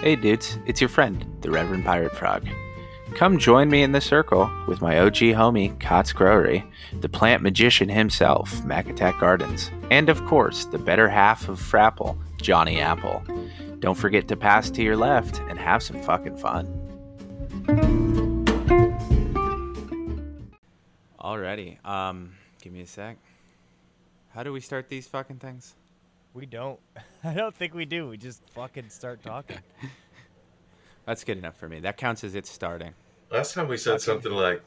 Hey dudes, it's your friend, the Reverend Pirate Frog. Come join me in the circle with my OG homie, Cots Growery, the plant magician himself, Mack Gardens, and of course, the better half of Frapple, Johnny Apple. Don't forget to pass to your left and have some fucking fun. Alrighty, give me a sec. How do we start these fucking things? We don't. I don't think we do. We just fucking start talking. That's good enough for me. That counts as it's starting. Last time we said something like,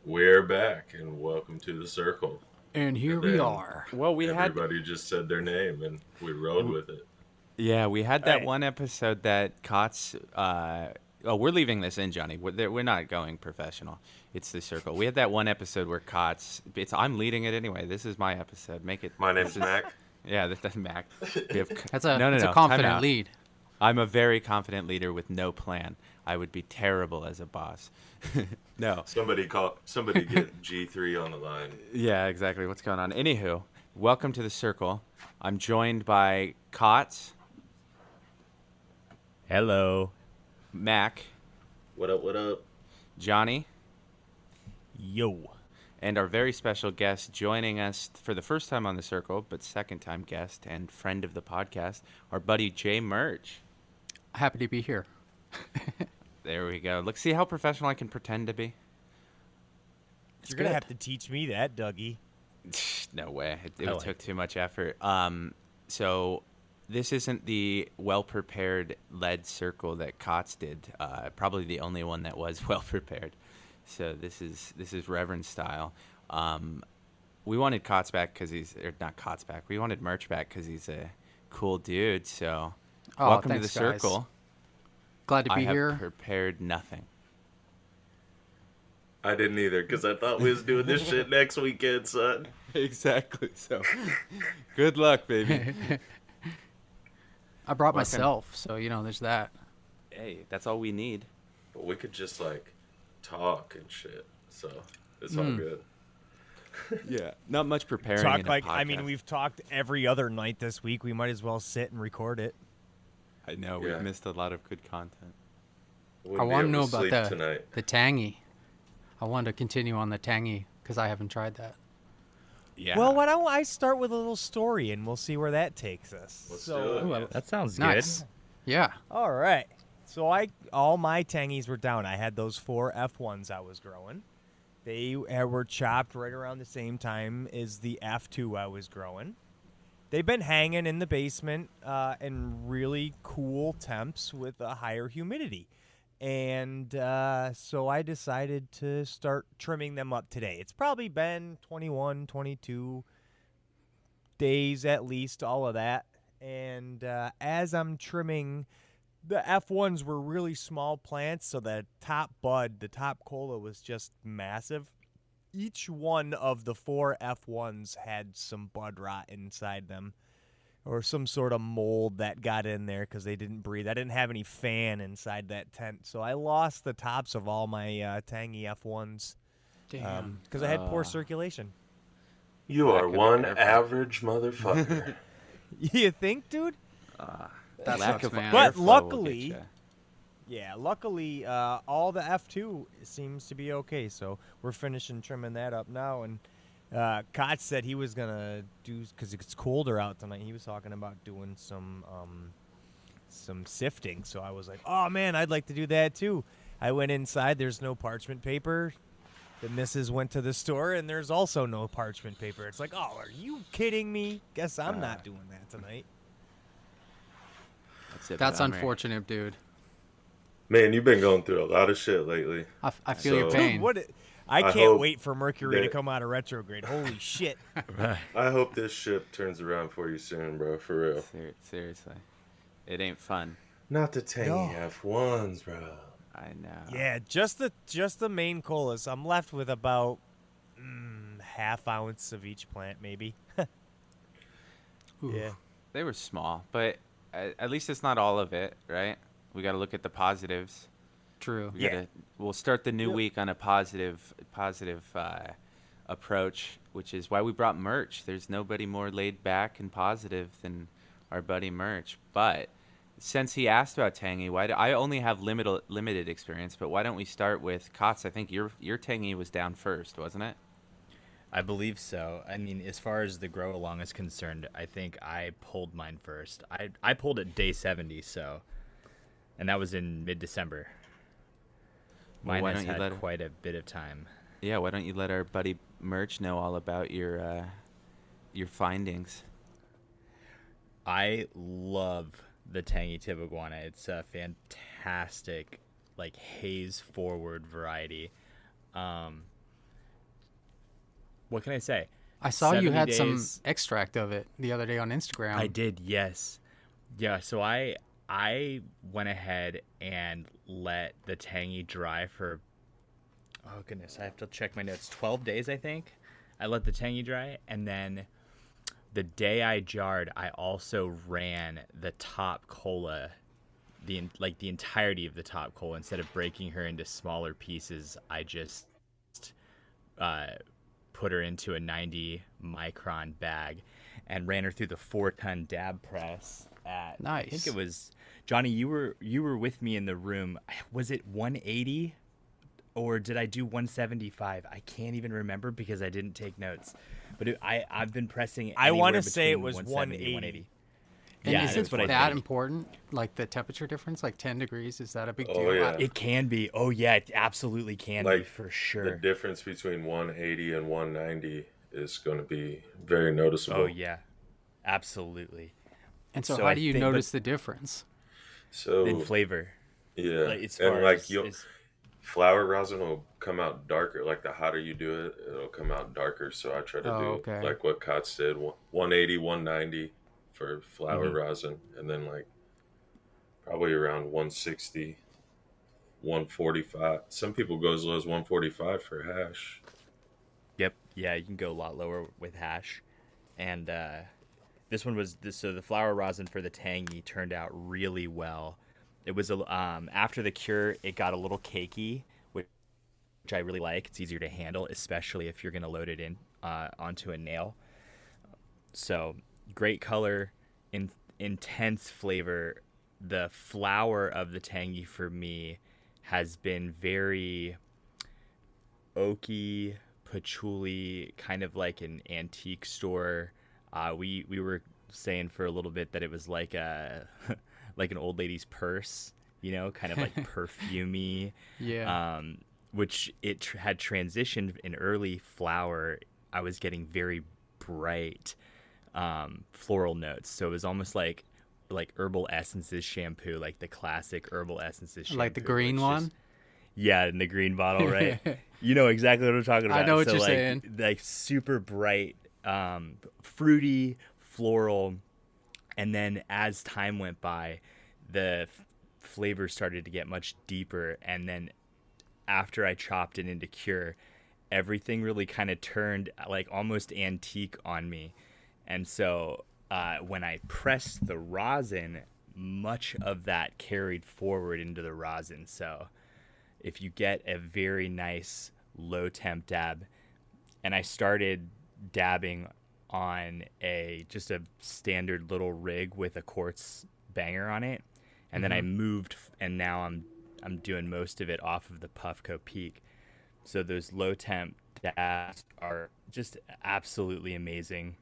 we're back and welcome to the circle. And here we are. Well, everybody just said their name and we rode with it. Yeah, we had that one episode that Cots. We're leaving this in, Johnny. We're not going professional. It's the circle. We had that one episode where Cots. I'm leading it anyway. This is my episode. Make it. My name's Mack. Yeah, that's Mack. That's a confident lead. I'm a very confident leader with no plan. I would be terrible as a boss. No. Somebody get G3 on the line. Yeah, exactly. What's going on? Anywho, welcome to the circle. I'm joined by Cots. Hello. Mack. What up, what up? Johnny. Yo. And our very special guest joining us for the first time on the circle, but second time guest and friend of the podcast, our buddy Jay Merch. Happy to be here. There we go. Look, see how professional I can pretend to be? You're going to have to teach me that, Dougie. No way. It took too much effort. So this isn't the well-prepared lead circle that Cots did. Probably the only one that was well-prepared. So this is Reverend style. We wanted Cots back because not Cots back. We wanted Merch back because he's a cool dude. So welcome to the circle. Guys. Glad to be here. I have prepared nothing. I didn't either because I thought we was doing this shit next weekend, son. Exactly. So good luck, baby. I brought myself, so there's that. Hey, that's all we need. But we could just talk and shit, so it's all good. Yeah, not much preparing. In a podcast. We've talked every other night this week. We might as well sit and record it. I know we've missed a lot of good content. I want to know about the tangy. I want to continue on the tangy because I haven't tried that. Yeah. Well, why don't I start with a little story and we'll see where that takes us. Let's do it. That sounds nice. good. Yeah. All right. So all my tangies were down. I had those 4 F1s I was growing. They were chopped right around the same time as the F2 I was growing. They've been hanging in the basement in really cool temps with a higher humidity. And so I decided to start trimming them up today. It's probably been 21, 22 days at least, all of that. And as I'm trimming, the F1s were really small plants, so the top cola was just massive. Each one of the 4 F1s had some bud rot inside them or some sort of mold that got in there because they didn't breathe. I didn't have any fan inside that tent, so I lost the tops of all my tangy F1s because I had poor circulation. You are one average motherfucker. You think, dude? That sucks, man. But luckily, all the F2 seems to be okay. So we're finishing trimming that up now. And Cots said he was gonna do, because it's colder out tonight. He was talking about doing some sifting. So I was like, oh man, I'd like to do that too. I went inside. There's no parchment paper. The missus went to the store, and there's also no parchment paper. It's like, oh, are you kidding me? Guess I'm not doing that tonight. That's unfortunate, dude. Man, you've been going through a lot of shit lately. I feel your pain. Dude, I can't wait for Mercury to come out of retrograde. Holy shit. I hope this ship turns around for you soon, bro, for real. Seriously. It ain't fun. Not the tangy F1s, bro. I know. Yeah, just the main colas. I'm left with about half ounce of each plant, maybe. Yeah. They were small, but at least it's not all of it, right? We got to look at the positives. True. We'll start the new week on a positive approach, which is why we brought Merch. There's nobody more laid back and positive than our buddy Merch. But since he asked about tangy, I only have limited experience, but why don't we start with Cots? I think your tangy was down first, wasn't it? I believe so. I mean, as far as the grow along is concerned, I think I pulled mine first. I pulled it day 70, and that was in mid-December. Mine has had quite a bit of time. Yeah, why don't you let our buddy Merch know all about your findings? I love the tangy tip iguana. It's a fantastic, like, haze forward variety. What can I say? I saw you had some extract of it the other day on Instagram. I did, yes. Yeah, so I went ahead and let the tangy dry for, oh goodness, I have to check my notes, 12 days, I think. I let the tangy dry, and then the day I jarred, I also ran the top cola, the entirety of the top cola. Instead of breaking her into smaller pieces, I just put her into a 90 micron bag and ran her through the 4-ton dab press at, nice. I think it was, Johnny, you were with me in the room. Was it 180 or did I do 175? I can't even remember because I didn't take notes. But I've been pressing. I want to say it was 180. And yeah, is it that important? Like the temperature difference, like 10 degrees, is that a big deal? Yeah. It can be. Oh yeah, it absolutely can be for sure. The difference between 180 and 190 is going to be very noticeable. Oh yeah, absolutely. And so how do you notice the difference? So in flavor. Yeah, and like flower rosin will come out darker. Like the hotter you do it, it'll come out darker. So I try to do like what Cots did, 180, 190 for flower rosin, and then like probably around 160, 145. Some people go as low as 145 for hash. Yep. Yeah, you can go a lot lower with hash. And this one was so the flower rosin for the tangy turned out really well. It was after the cure, it got a little cakey, which I really like. It's easier to handle, especially if you're going to load it in onto a nail. So great color, intense flavor. The flower of the tangy for me has been very oaky, patchouli, kind of like an antique store. We were saying for a little bit that it was like a like an old lady's purse, you know, kind of like perfumey. Yeah. Which it had transitioned in early flower. I was getting very bright floral notes. So it was almost like Herbal Essences shampoo, like the classic Herbal Essences shampoo. Like the green one? Yeah, in the green bottle, right? You know exactly what I'm talking about. I know what you're saying. Like super bright, fruity, floral. And then as time went by, the flavor started to get much deeper. And then after I chopped it into cure, everything really kind of turned like almost antique on me. And so when I pressed the rosin, much of that carried forward into the rosin. So if you get a very nice low temp dab, and I started dabbing on just a standard little rig with a quartz banger on it, and then I moved, and now I'm doing most of it off of the Puffco Peak. So those low temp dabs are just absolutely amazing.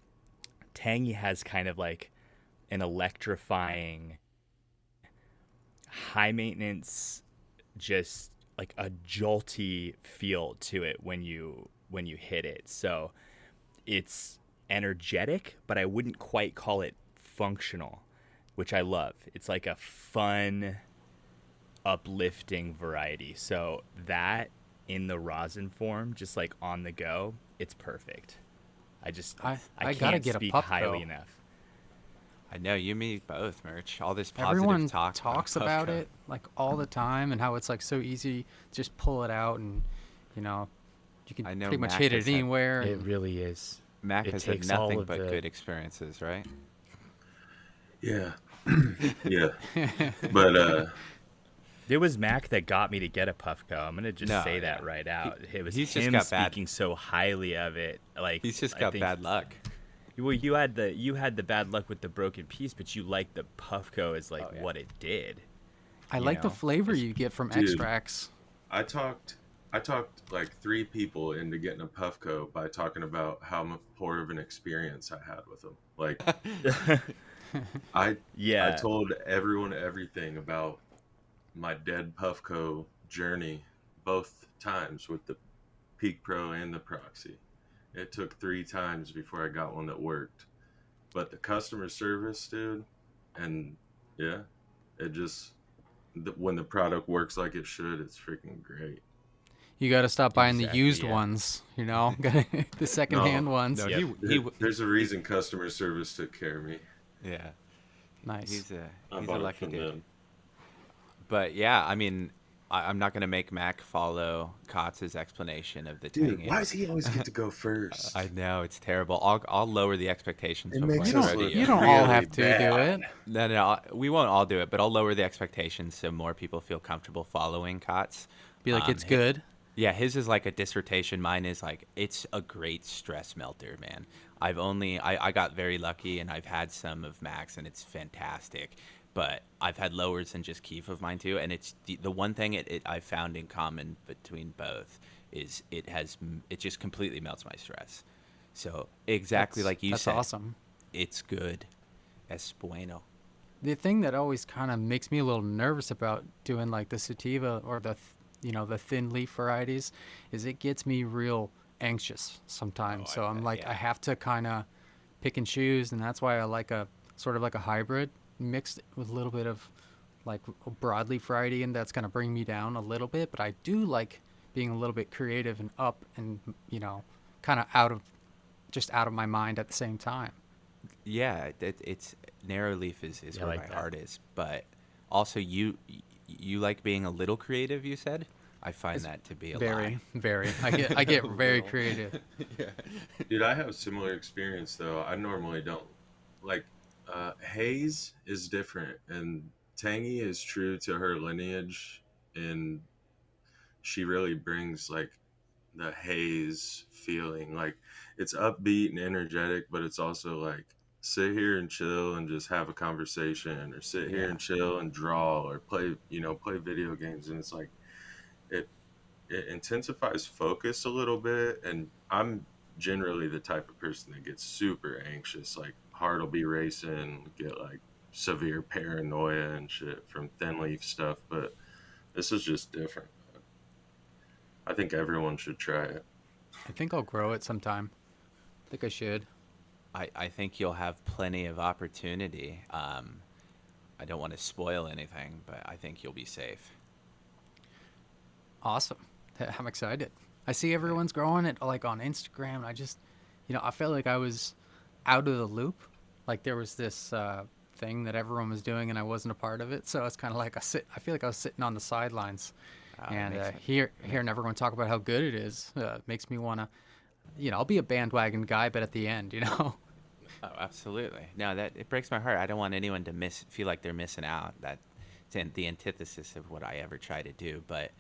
Tangy has kind of like an electrifying, high maintenance, just like a jolty feel to it when you hit it. So it's energetic, but I wouldn't quite call it functional, which I love. It's like a fun, uplifting variety. So that in the rosin form, just like on the go, it's perfect. I can't speak highly enough. I know, you, me, both, Merch. All this Everyone positive talks about it like all the time, and how it's like so easy. Just pull it out, and you can pretty much hit it anywhere. It really is. Mack has had nothing but good experiences, right? Yeah, yeah. But it was Mack that got me to get a Puffco. I'm gonna just say that right out. It was he's him just got speaking so highly of it. Like he's just got bad luck. Well, you had the bad luck with the broken piece, but you liked the Puffco as what it did. I like the flavor you get from extracts. I talked like 3 people into getting a Puffco by talking about how poor of an experience I had with them. Like, I told everyone everything about my dead Puffco journey both times with the Peak Pro and the Proxy. It took 3 times before I got one that worked. But the customer service, dude, and it just, when the product works like it should, it's freaking great. You got to stop buying the used ones, the secondhand ones. No, there's a reason customer service took care of me. Yeah. Nice. He's a lucky dude. But yeah, I mean, I'm not going to make Mack follow Cots' explanation of the tangy. Dude, why does he always get to go first? I know, it's terrible. I'll lower the expectations. You don't all have to do it. No, we won't all do it, but I'll lower the expectations so more people feel comfortable following Cots. Be like, it's good. Yeah, his is like a dissertation. Mine is like, it's a great stress melter, man. I got very lucky, and I've had some of Mack's, and it's fantastic. But I've had lowers than just Keef of mine too, and it's the one thing I've found in common between both is it just completely melts my stress. So exactly like you said, that's awesome. It's good. Es bueno. The thing that always kind of makes me a little nervous about doing like the sativa or the thin leaf varieties is it gets me real anxious sometimes. So I'm like, I have to kind of pick and choose, and that's why I like a sort of like a hybrid mixed with a little bit of like a broadleaf variety, and that's going to bring me down a little bit. But I do like being a little bit creative and up and, kind of out of my mind at the same time. Yeah, it's narrow leaf is where like my heart is. But also you like being a little creative, you said? I find that to be a lie. Very. I get very creative. Yeah. Dude, I have a similar experience though. I normally don't like haze is different, and tangy is true to her lineage, and she really brings like the haze feeling. Like, it's upbeat and energetic, but it's also like sit here and chill and just have a conversation, or sit here and chill and draw, or play video games. And it's like it intensifies focus a little bit. And I'm generally the type of person that gets super anxious, like heart will be racing, get like severe paranoia and shit from thin leaf stuff. But this is just different. I think everyone should try it. I think I'll grow it sometime. I think I should. I think you'll have plenty of opportunity. I don't want to spoil anything, but I think you'll be safe. Awesome. I'm excited. I see everyone's growing it like on Instagram, and I just, I felt like I was out of the loop. Like there was this thing that everyone was doing, and I wasn't a part of it. So it's kind of like I feel like I was sitting on the sidelines, and hearing everyone talk about how good it is makes me want to, I'll be a bandwagon guy, but at the end, Oh, absolutely. No, it breaks my heart. I don't want anyone to feel like they're missing out. That's the antithesis of what I ever try to do. But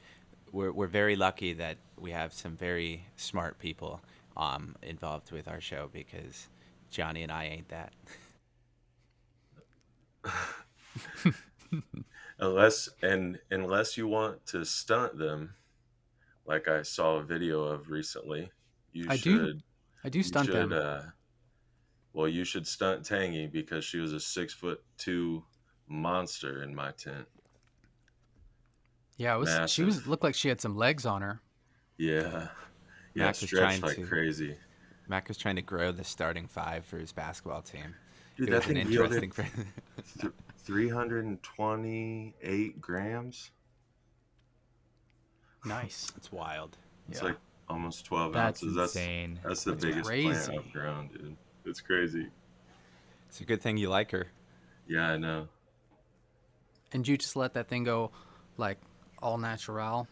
we're very lucky that we have some very smart people involved with our show, because Johnny and I ain't that. Unless you want to stunt them, like I saw a video of recently, I do stunt them. Well, you should stunt Tangy, because she was a 6'2" monster in my tent. Yeah, looked like she had some legs on her. Yeah, stretched like crazy. Mack was trying to grow the starting 5 for his basketball team. Dude, that thing yielded 328 grams. Nice. It's wild. It's like almost 12 That's ounces. Insane. That's the biggest plant I've grown, dude. It's crazy. It's a good thing you like her. Yeah, I know. And you just let that thing go, like, all natural?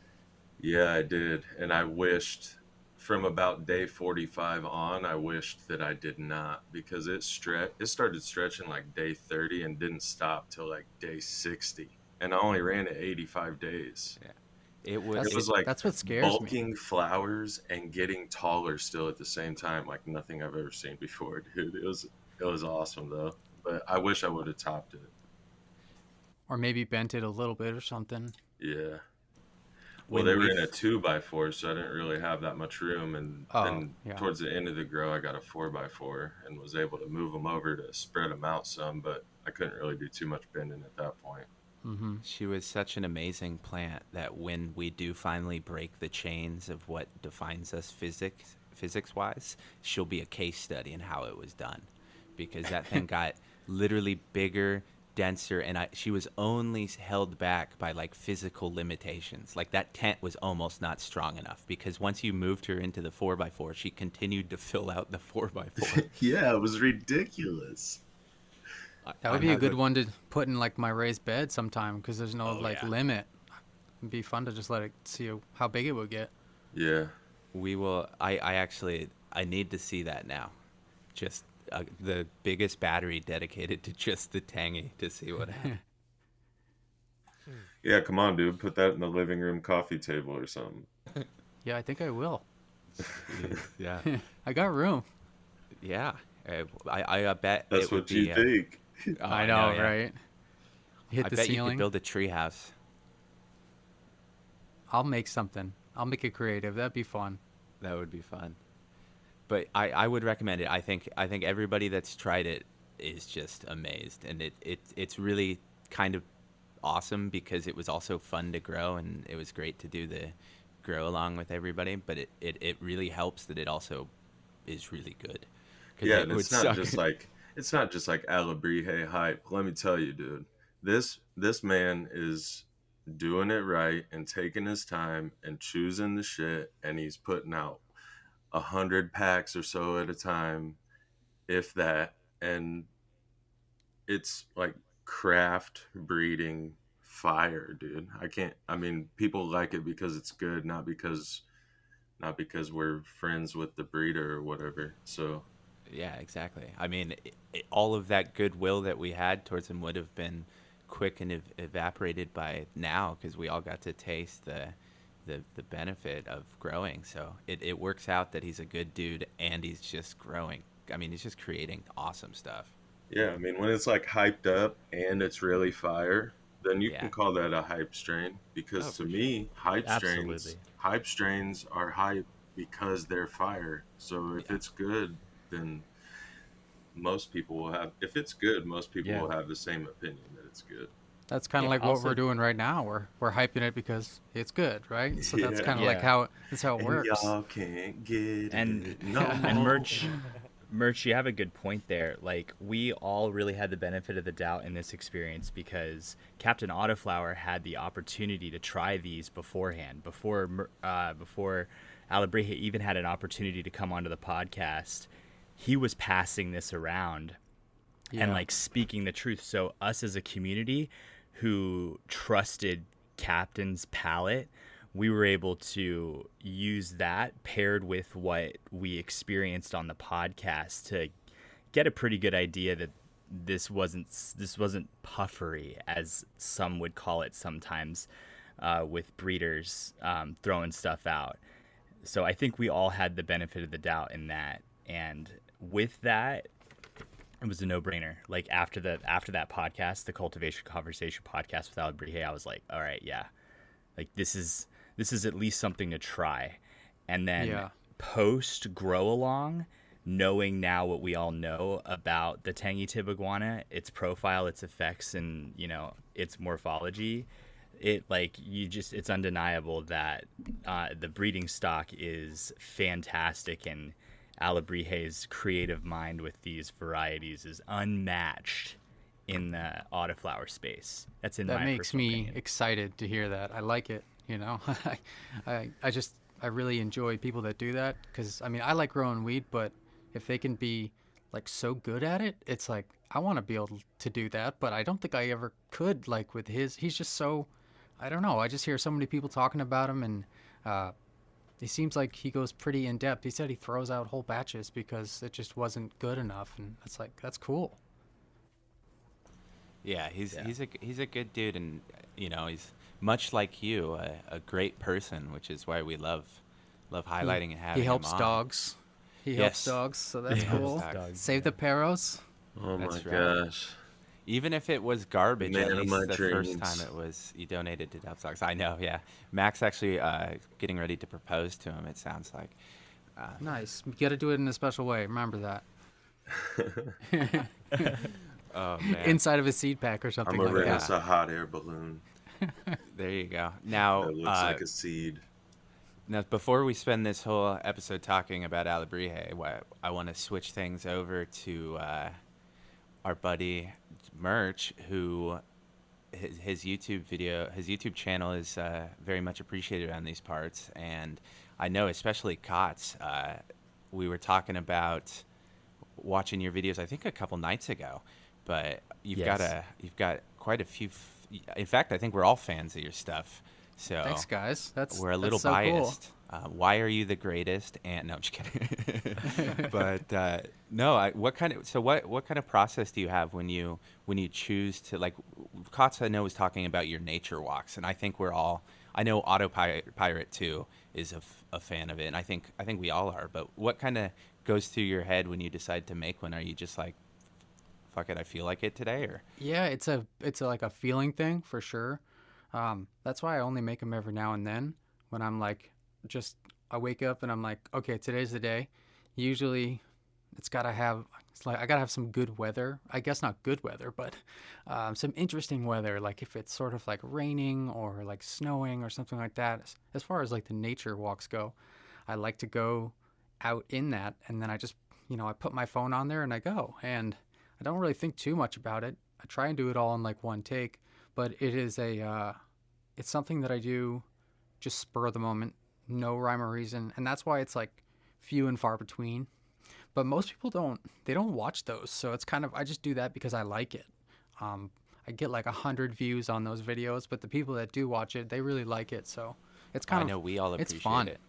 Yeah, I did. And I wished, from about day 45 on, I wished that I did not, because it started stretching like day 30 and didn't stop till like day 60. And I only ran it 85 days. Yeah. It was like that's what scares bulking me. flowers and getting taller still at the same time, like nothing I've ever seen before, dude. It was awesome though. But I wish I would have topped it. Or maybe bent it a little bit or something. Yeah. Well, they were in a 2x4, so I didn't really have that much room. And then towards the end of the grow, I got a 4x4 and was able to move them over to spread them out some, but I couldn't really do too much bending at that point. Mm-hmm. She was such an amazing plant that when we do finally break the chains of what defines us physics-wise, she'll be a case study in how it was done, because that thing got literally bigger, denser, and she was only held back by like physical limitations. Like that tent was almost not strong enough, because once you moved her into the 4x4, she continued to fill out the 4x4. Yeah, it was ridiculous. That would be a good one to put in like my raised bed sometime, because there's no limit. It'd be fun to just let it see how big it would get. Yeah. We will. I need to see that now. Just the biggest battery dedicated to just the tangy to see what happens. Yeah, come on, dude. Put that in the living room coffee table or something. Yeah, I think I will. Yeah. I got room. Yeah. I bet that's it would what you think. I know, right? Hit I the bet ceiling. you could build a treehouse. I'll make something. I'll make it creative. That'd be fun. That would be fun. But I would recommend it. I think everybody that's tried it is just amazed, and it's really kind of awesome because it was also fun to grow, and it was great to do the grow along with everybody. But it really helps that it also is really good. Yeah, and it's not just like Alabrije hype. Let me tell you, dude, this man is doing it right and taking his time and choosing the shit, and he's putting out 100 packs or so at a time, if that, and it's like craft breeding fire, dude. I mean, people like it because it's good, not because we're friends with the breeder or whatever. So yeah, exactly. I mean, all of that goodwill that we had towards him would have been quick and evaporated by now, because we all got to taste the benefit of growing. So it works out that he's a good dude and he's just growing. I mean, he's just creating awesome stuff. Yeah, I mean, when it's like hyped up and it's really fire, then you can call that a hype strain, because to me, hype strains are hype because they're fire. So if it's good, then most people will have. If it's good, most people will have the same opinion that it's good. That's kind of like what we're doing right now. We're hyping it because it's good, right? So that's kind of like how it works. Y'all can't get it no more. Merch, you have a good point there. Like, we all really had the benefit of the doubt in this experience because Captain Autoflower had the opportunity to try these beforehand, before Alabrije even had an opportunity to come onto the podcast. He was passing this around and like speaking the truth. So us as a community who trusted Captain's palate, we were able to use that paired with what we experienced on the podcast to get a pretty good idea that this wasn't puffery, as some would call it sometimes, with breeders throwing stuff out. So I think we all had the benefit of the doubt in that, and with that, it was a no-brainer. Like after that podcast, the Cultivation Conversation podcast with Alabrije, I was like, all right, yeah, like this is at least something to try. And then post grow along, knowing now what we all know about the tangy tib iguana, its profile, its effects, and its morphology, it's undeniable that the breeding stock is fantastic, and Alabrije's creative mind with these varieties is unmatched in the autoflower space. That makes me excited to hear that. I like it. I really enjoy people that do that, because I mean, I like growing weed, but if they can be like so good at it, it's like I want to be able to do that, but I don't think I ever could. Like with he's just so, I don't know. I just hear so many people talking about him, and he seems like he goes pretty in depth. He said he throws out whole batches because it just wasn't good enough, and it's like, that's cool. Yeah, he's a good dude, and he's much like you, a great person, which is why we love highlighting and having he helps him on. dogs. He helps dogs, so that's cool. Save the Paros. Oh my gosh. Even if it was garbage, at least the first time it was, you donated to Dubs Dogs. I know, yeah. Mack's actually getting ready to propose to him, it sounds like. Nice. You got to do it in a special way. Remember that. Oh, man. Inside of a seed pack or something like that. I'm going to rent a hot air balloon. There you go. Now, it looks like a seed. Now, before we spend this whole episode talking about Alebrije, I want to switch things over to our buddy Merch, who his YouTube channel is very much appreciated on these parts, and I know especially Cots. We were talking about watching your videos, I think a couple nights ago, but you've got quite a few. In fact, I think we're all fans of your stuff. So thanks, guys. We're a little so biased. Cool. Why are you the greatest? And no, I'm just kidding. But no, what kind of process do you have when you choose to, like, Cots, I know, was talking about your nature walks, and I think I know Autopirate too is a fan of it, and I think we all are. But what kind of goes through your head when you decide to make one? Are you just like, fuck it, I feel like it today? Or yeah, it's like a feeling thing for sure. That's why I only make them every now and then when I'm like, I wake up and I'm like, okay, today's the day. Usually I gotta have some good weather. I guess not good weather, but some interesting weather. Like if it's sort of like raining or like snowing or something like that. As far as like the nature walks go, I like to go out in that, and then I just, I put my phone on there and I go, and I don't really think too much about it. I try and do it all in like one take, but it is it's something that I do just spur of the moment, no rhyme or reason, and that's why it's like few and far between. But most people don't watch those, so it's kind of, I just do that because I like it. I get like 100 views on those videos, but the people that do watch it, they really like it, so it's kind of, I know we all appreciate it's fun. It.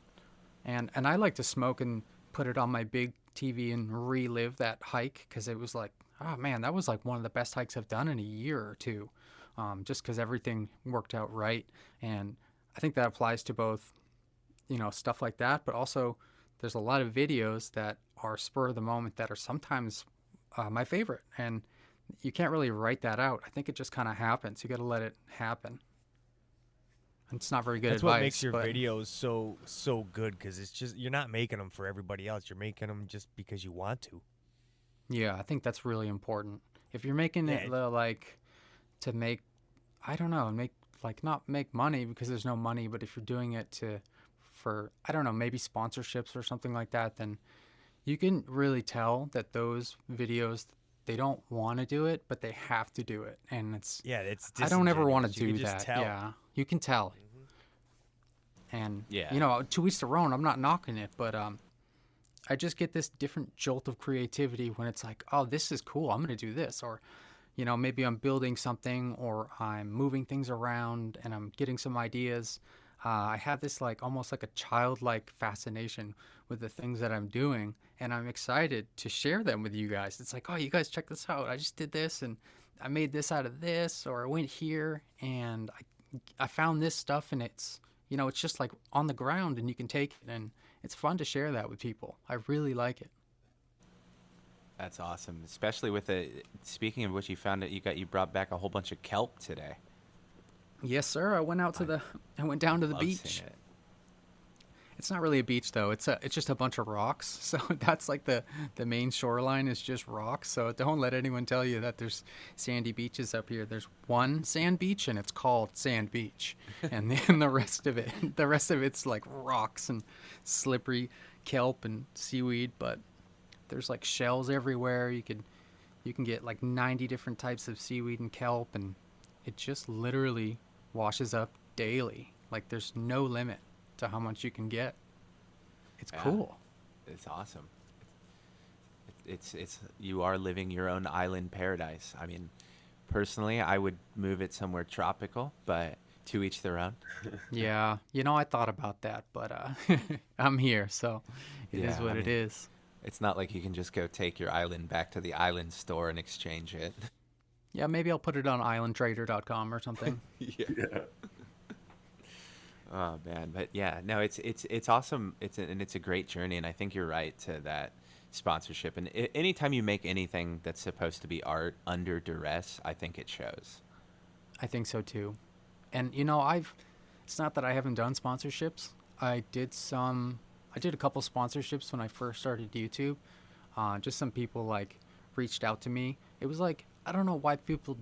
And I like to smoke and put it on my big TV and relive that hike, because it was like, oh man, that was like one of the best hikes I've done in a year or two, just because everything worked out right. And I think that applies to both, stuff like that, but also there's a lot of videos that are spur of the moment that are sometimes my favorite, and you can't really write that out. I think it just kind of happens. You got to let it happen. It's not very good advice. That's what makes your videos so good, because it's just, you're not making them for everybody else. You're making them just because you want to. Yeah, I think that's really important. If you're making it like to make, I don't know, not make money because there's no money, but if you're doing it for, I don't know, maybe sponsorships or something like that, then you can really tell that those videos, they don't want to do it, but they have to do it. And it's I don't ever want to do that. Tell. Yeah, you can tell. And to each their own. I'm not knocking it, but I just get this different jolt of creativity when it's like, oh, this is cool, I'm gonna do this. Or maybe I'm building something, or I'm moving things around and I'm getting some ideas. I have this like almost like a childlike fascination with the things that I'm doing, and I'm excited to share them with you guys. It's like, oh, you guys check this out, I just did this and I made this out of this, or I went here and I found this stuff, and it's it's just like on the ground and you can take it, and it's fun to share that with people. I really like it. That's awesome, especially with speaking of which, you brought back a whole bunch of kelp today. Yes, sir. I went down to the beach. It's not really a beach though. It's just a bunch of rocks. So that's like the main shoreline is just rocks. So don't let anyone tell you that there's sandy beaches up here. There's one sand beach, and it's called Sand Beach. And then the rest of it's like rocks and slippery kelp and seaweed, but there's like shells everywhere. You can get like 90 different types of seaweed and kelp, and it just literally washes up daily. Like there's no limit to how much you can get. It's cool. It's awesome. It's you are living your own island paradise. I mean, personally, I would move it somewhere tropical, but to each their own. Yeah, I thought about that, but I'm here, so it is what it is. It's not like you can just go take your island back to the island store and exchange it. Yeah, maybe I'll put it on islandtrader.com or something. Yeah. Oh man, but yeah, no, it's awesome. It's a great journey, and I think you're right to that sponsorship. And anytime you make anything that's supposed to be art under duress, I think it shows. I think so too. And it's not that I haven't done sponsorships. I did a couple sponsorships when I first started YouTube. Just some people like reached out to me. It was like, I don't know why people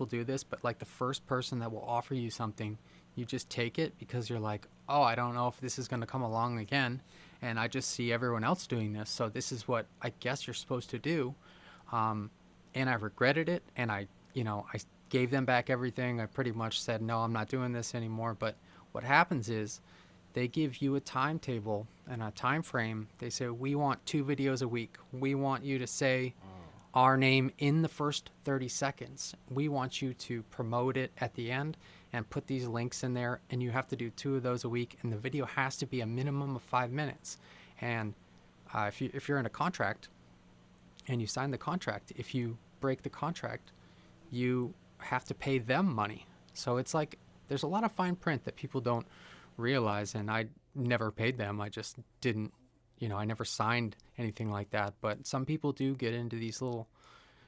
do this, but like the first person that will offer you something, you just take it because you're like, oh, I don't know if this is going to come along again. And I just see everyone else doing this. So this is what I guess you're supposed to do. And I regretted it. And I gave them back everything. I pretty much said, no, I'm not doing this anymore. But what happens is they give you a timetable and a time frame. They say, we want 2 videos a week. We want you to say our name in the first 30 seconds. We want you to promote it at the end and put these links in there, and you have to do 2 of those a week, and the video has to be a minimum of 5 minutes. And if you're in a contract and you sign the contract, if you break the contract, you have to pay them money. So it's like there's a lot of fine print that people don't realize, and I never paid them. I just didn't, I never signed anything like that. But some people do get into these little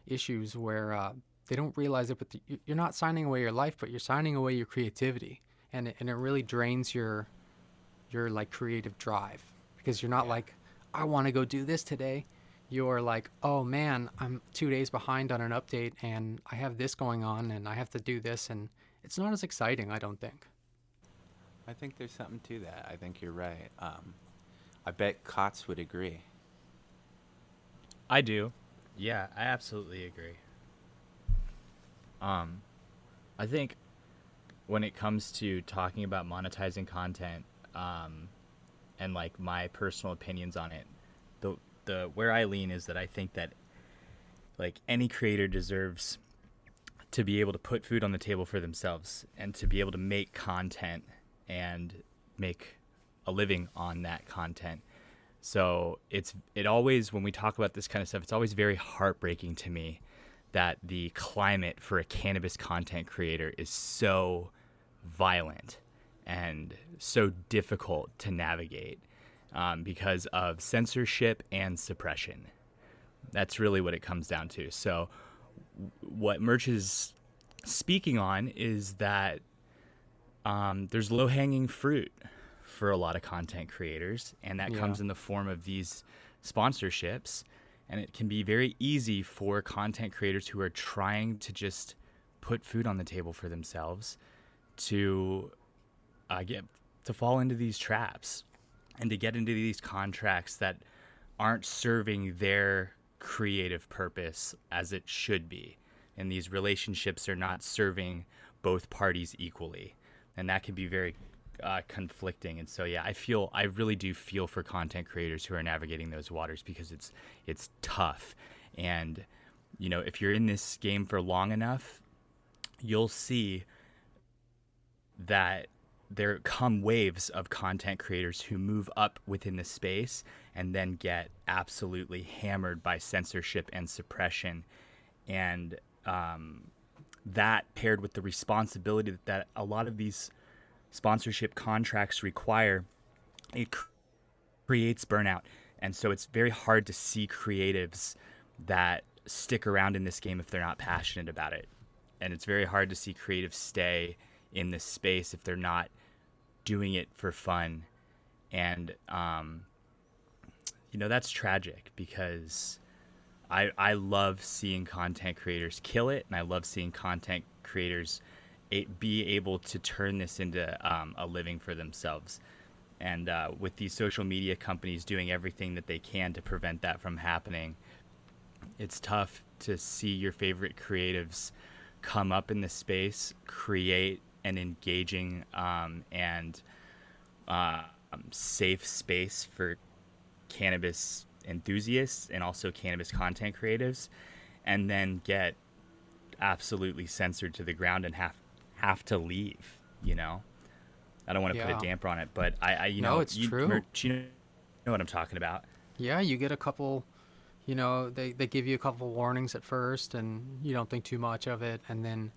issues where they don't realize it, but you're not signing away your life, but you're signing away your creativity, and it really drains your like creative drive, because you're not like, I want to go do this today. You're like, oh man, I'm 2 days behind on an update, and I have this going on, and I have to do this, and it's not as exciting, I don't think. I think there's something to that. I think you're right. I bet Cots would agree. I do. Yeah, I absolutely agree. I think when it comes to talking about monetizing content, and like my personal opinions on it, the where I lean is that I think that like any creator deserves to be able to put food on the table for themselves and to be able to make content and make a living on that content. So it always, when we talk about this kind of stuff, it's always very heartbreaking to me that the climate for a cannabis content creator is so violent and so difficult to navigate because of censorship and suppression. That's really what it comes down to. So what Merch is speaking on is that there's low-hanging fruit for a lot of content creators, and that comes in the form of these sponsorships. And it can be very easy for content creators who are trying to just put food on the table for themselves to fall into these traps and to get into these contracts that aren't serving their creative purpose as it should be. And these relationships are not serving both parties equally. And that can be very conflicting. And so, yeah, I really do feel for content creators who are navigating those waters, because it's tough. And, if you're in this game for long enough, you'll see that there come waves of content creators who move up within the space and then get absolutely hammered by censorship and suppression. And that paired with the responsibility that a lot of these sponsorship contracts require, it creates burnout. And so it's very hard to see creatives that stick around in this game if they're not passionate about it. And it's very hard to see creatives stay in this space if they're not doing it for fun. And, that's tragic, because I love seeing content creators kill it, and I love seeing content creators be able to turn this into a living for themselves. And with these social media companies doing everything that they can to prevent that from happening, it's tough to see your favorite creatives come up in the space, create an engaging and safe space for cannabis enthusiasts and also cannabis content creatives, and then get absolutely censored to the ground and have to leave. I don't want to put a damper on it, but it's true. You know what I'm talking about. Yeah, you get a couple, they give you a couple warnings at first, and you don't think too much of it, and then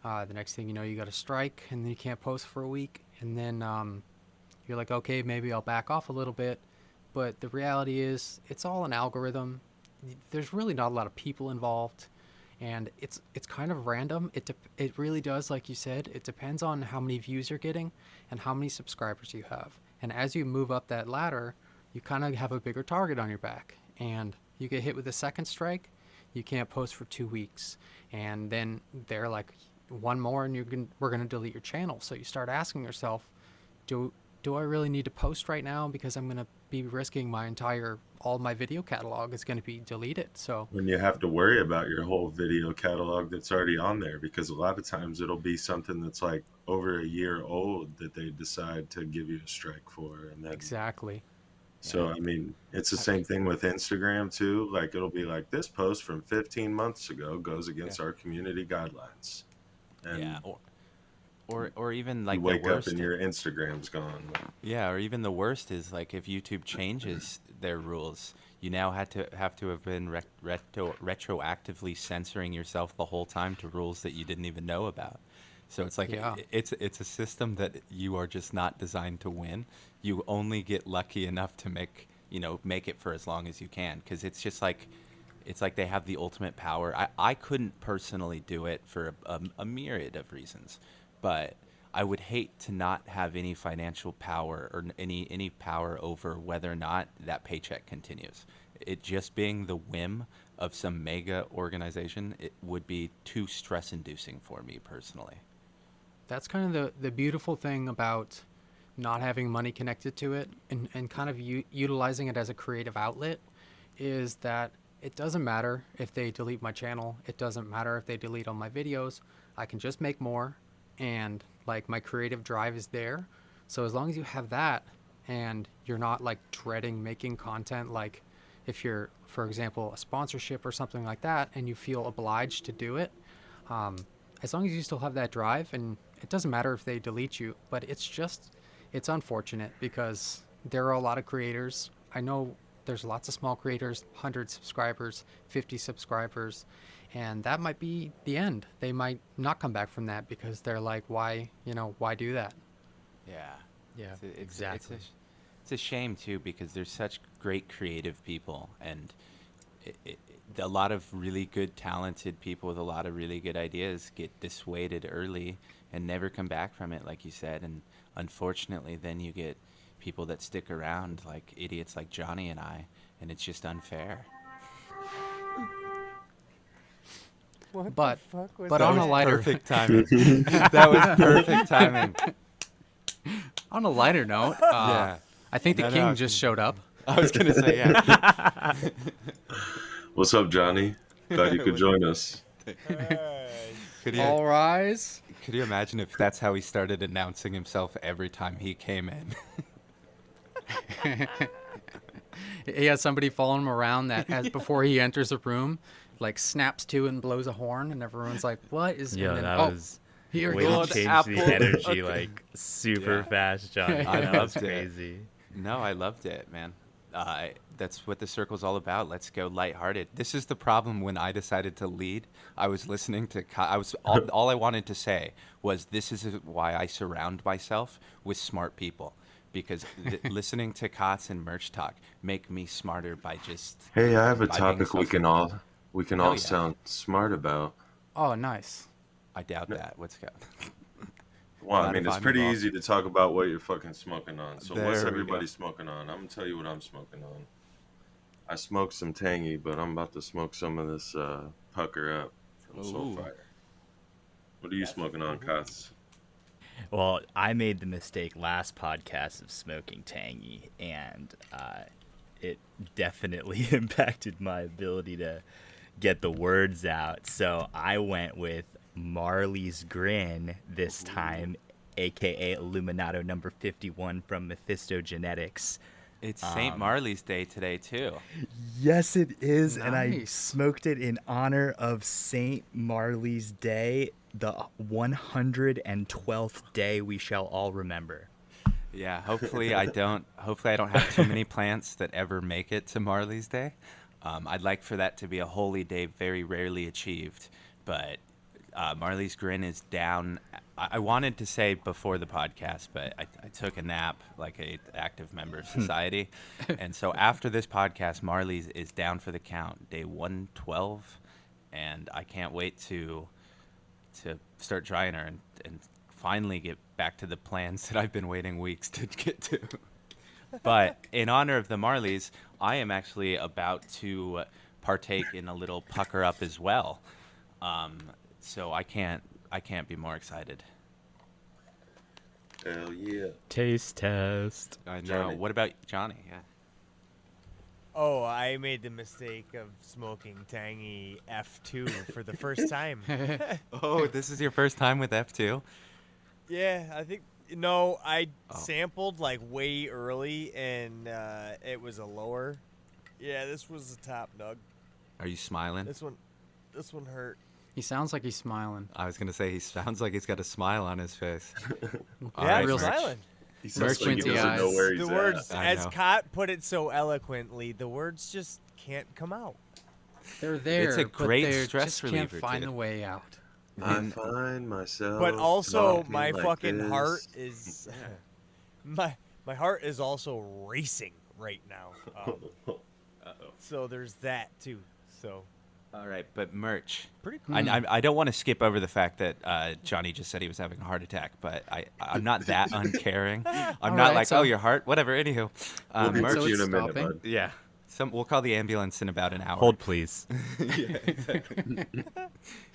the next thing you know, you got a strike, and you can't post for a week, and then you're like, okay, maybe I'll back off a little bit. But the reality is, it's all an algorithm. There's really not a lot of people involved, and it's kind of random. It really does, like you said, it depends on how many views you're getting and how many subscribers you have. And as you move up that ladder, you kind of have a bigger target on your back, and you get hit with a second strike, you can't post for 2 weeks, and then they're like, one more and we're going to delete your channel. So you start asking yourself, do I really need to post right now, because I'm going to be risking all my video catalog is going to be deleted. So when you have to worry about your whole video catalog that's already on there, because a lot of times it'll be something that's like over a year old that they decide to give you a strike for. And then, exactly. So, I mean, it's the same thing with Instagram too. Like, it'll be like, this post from 15 months ago goes against our community guidelines. And or even like you wake up and your Instagram's gone. Yeah, or even the worst is like if YouTube changes their rules, you now have to have been retroactively censoring yourself the whole time to rules that you didn't even know about. So it's like it's a system that you are just not designed to win. You only get lucky enough to make it for as long as you can, because it's just like. It's like they have the ultimate power. I couldn't personally do it for a myriad of reasons, but I would hate to not have any financial power or any power over whether or not that paycheck continues. It just being the whim of some mega organization, it would be too stress-inducing for me personally. That's kind of the beautiful thing about not having money connected to it and kind of utilizing it as a creative outlet, is that it doesn't matter if they delete my channel. It doesn't matter if they delete all my videos. I can just make more, and like my creative drive is there. So as long as you have that and you're not like dreading making content, like if you're, for example, a sponsorship or something like that, and you feel obliged to do it, as long as you still have that drive, and it doesn't matter if they delete you, but it's unfortunate because there are a lot of creators. I know there's lots of small creators, 100 subscribers, 50 subscribers, and that might be the end. They might not come back from that because they're like, why do that? Yeah, exactly. It's a shame too, because there's such great creative people, and a lot of really good, talented people with a lot of really good ideas get dissuaded early and never come back from it, like you said. And unfortunately, then you get people that stick around like idiots like Johnny and I, and it's just unfair. But on a lighter perfect timing. That was perfect timing. On a lighter note, I think the king just showed up. I was gonna say, yeah. What's up, Johnny? Glad you could join us. All rise. Could you imagine if that's how he started announcing himself every time he came in? He has somebody following him around that before he enters the room, like snaps to and blows a horn, and everyone's like, "What is?" Yeah, then, that was here. Way to change the energy like super fast, Johnny. I loved it. Crazy. No, I loved it, man. That's what the circle's all about. Let's go lighthearted. This is the problem when I decided to lead. I was listening to. All I wanted to say was, this is why I surround myself with smart people. Because listening to Cots and Merch Talk make me smarter by just. Hey, I have a topic we can all sound smart about. Oh, nice. I doubt that. What's going? Well, I mean, it's pretty easy to talk about what you're fucking smoking on. So what's everybody smoking on? I'm gonna tell you what I'm smoking on. I smoked some Tangy, but I'm about to smoke some of this Pucker Up from Soulfire. What are you smoking on, Cots? Well, I made the mistake last podcast of smoking Tangy, and it definitely impacted my ability to get the words out. So I went with Marley's Grin this time, aka Illuminato number 51 from Mephisto Genetics. It's St. Marley's Day today too. Yes, it is. Nice. And I smoked it in honor of St. Marley's Day, the 112th day we shall all remember. Yeah, hopefully I don't have too many plants that ever make it to Marley's Day. I'd like for that to be a holy day, very rarely achieved, but Marley's Grin is down. I wanted to say before the podcast, but I took a nap like a active member of society. And so after this podcast, Marley's is down for the count, day 112. And I can't wait to start trying her and finally get back to the plans that I've been waiting weeks to get to. But in honor of the Marleys, I am actually about to partake in a little pucker up as well. So I can't be more excited. Hell yeah. Taste test. I know. Johnny. What about Johnny? Yeah. Oh, I made the mistake of smoking tangy F2 for the first time. Oh, this is your first time with F2? Yeah, I think. No, I sampled like way early, and it was a lower. Yeah, this was the top, Doug. Are you smiling? This one hurt. He sounds like he's smiling. I was gonna say he sounds like he's got a smile on his face. Yeah, real smiling. He sounds like he Merchant doesn't know eyes. where he's The words, at. as Cot put it so eloquently, the words just can't come out. They're there, It's a great but they stress just reliever, can't find dude. a way out. I find myself. But also, talking my like fucking this. heart is my heart is also racing right now. So there's that too. So All right, but merch. pretty cool. I don't want to skip over the fact that Johnny just said he was having a heart attack, but I'm not that uncaring. I'm All not right, like, so- oh, your heart? Whatever, anywho. We'll get Merch. to you in a it's minute, stopping. bud. Yeah. We'll call the ambulance in about an hour. Hold, please. Yeah, exactly. Yeah,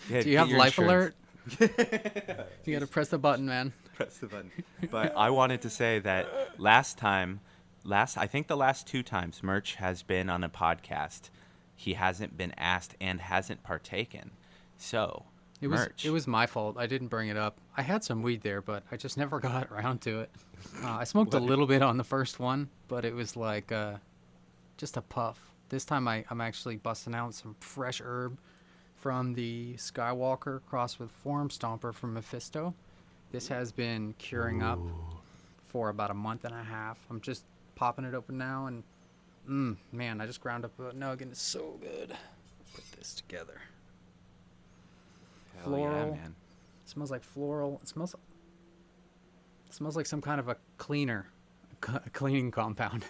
Do you get have your life insurance. alert? You gotta press the button, man. Press the button. But I wanted to say that I think the last 2 times Merch has been on a podcast, he hasn't been asked and hasn't partaken. So, Merch. It was my fault. I didn't bring it up. I had some weed there, but I just never got around to it. I smoked a little bit on the first one, but it was like just a puff. This time I'm actually busting out some fresh herb from the Skywalker crossed with Form Stomper from Mephisto. This has been curing up for about a month and a half. I'm just popping it open now, and man, I just ground up a nug, and it's so good. Put this together. Hell Floral. yeah, man. It smells like floral. It smells like some kind of a cleaner, a cleaning compound.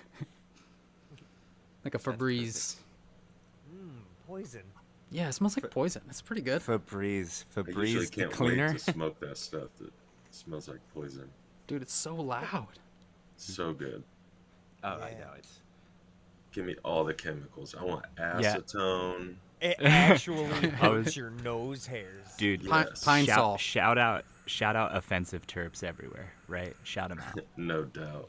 Like a Febreze. Poison. Yeah, it smells like poison. It's pretty good. Febreze. I usually Febreze, the can't cleaner. wait to smoke that stuff that smells like poison. Dude, it's so loud. So good. Oh, I Yeah. know. It's Give me all the chemicals. I want acetone. It actually hurts your nose hairs. Dude, Yes. Pine Sol. shout out offensive terps everywhere, right? Shout them out. No doubt.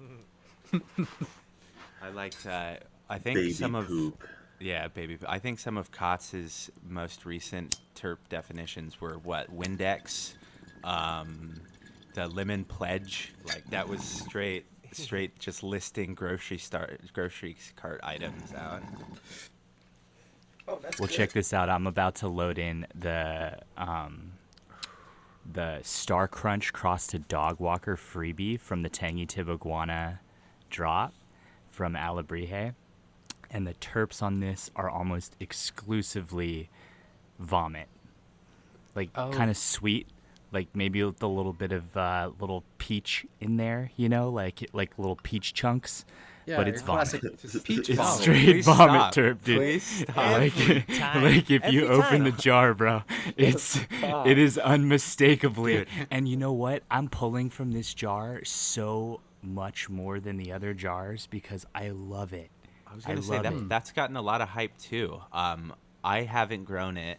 I liked. I think Baby some of poop. yeah, baby. I think some of Cots's most recent terp definitions were what Windex, the lemon pledge. Like that was straight just listing grocery cart items out. Oh, that's Well, check this out. I'm about to load in the Star Crunch Cross to Dog Walker freebie from the Tangy Tibaguana drop from Alabrije. And the terps on this are almost exclusively vomit. Like, kind of sweet. Like, maybe with a little bit of little peach in there, you know? Like little peach chunks. Yeah, but it's your vomit. classic peach It's vomit. straight Please vomit stop. terp, dude. Please stop. Every time. Like if you Every open time. the jar, bro, it is unmistakably. And you know what? I'm pulling from this jar so much more than the other jars because I love it. I was gonna say love that it. that's gotten a lot of hype too. I haven't grown it.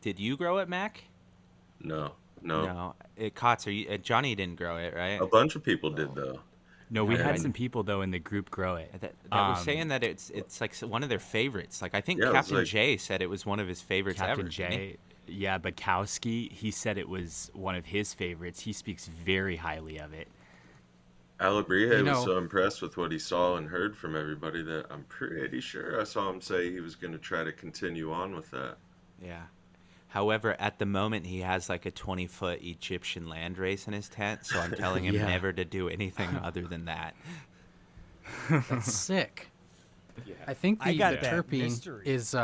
Did you grow it, Mack? No. No. Cots, Johnny didn't grow it, right? A bunch of people did though. No, we Yeah. had some people though in the group grow it. That was saying that it's like one of their favorites. Like I think Yeah, it was Captain like- J said it was one of his favorites Captain ever. didn't he? J, yeah, Bukowski, he said it was one of his favorites. He speaks very highly of it. Alabrije You know- was so impressed with what he saw and heard from everybody that I'm pretty sure I saw him say he was going to try to continue on with that. Yeah. However, at the moment, he has like a 20-foot Egyptian land race in his tent, so I'm telling him Yeah. never to do anything other than that. That's sick. I think the terpene is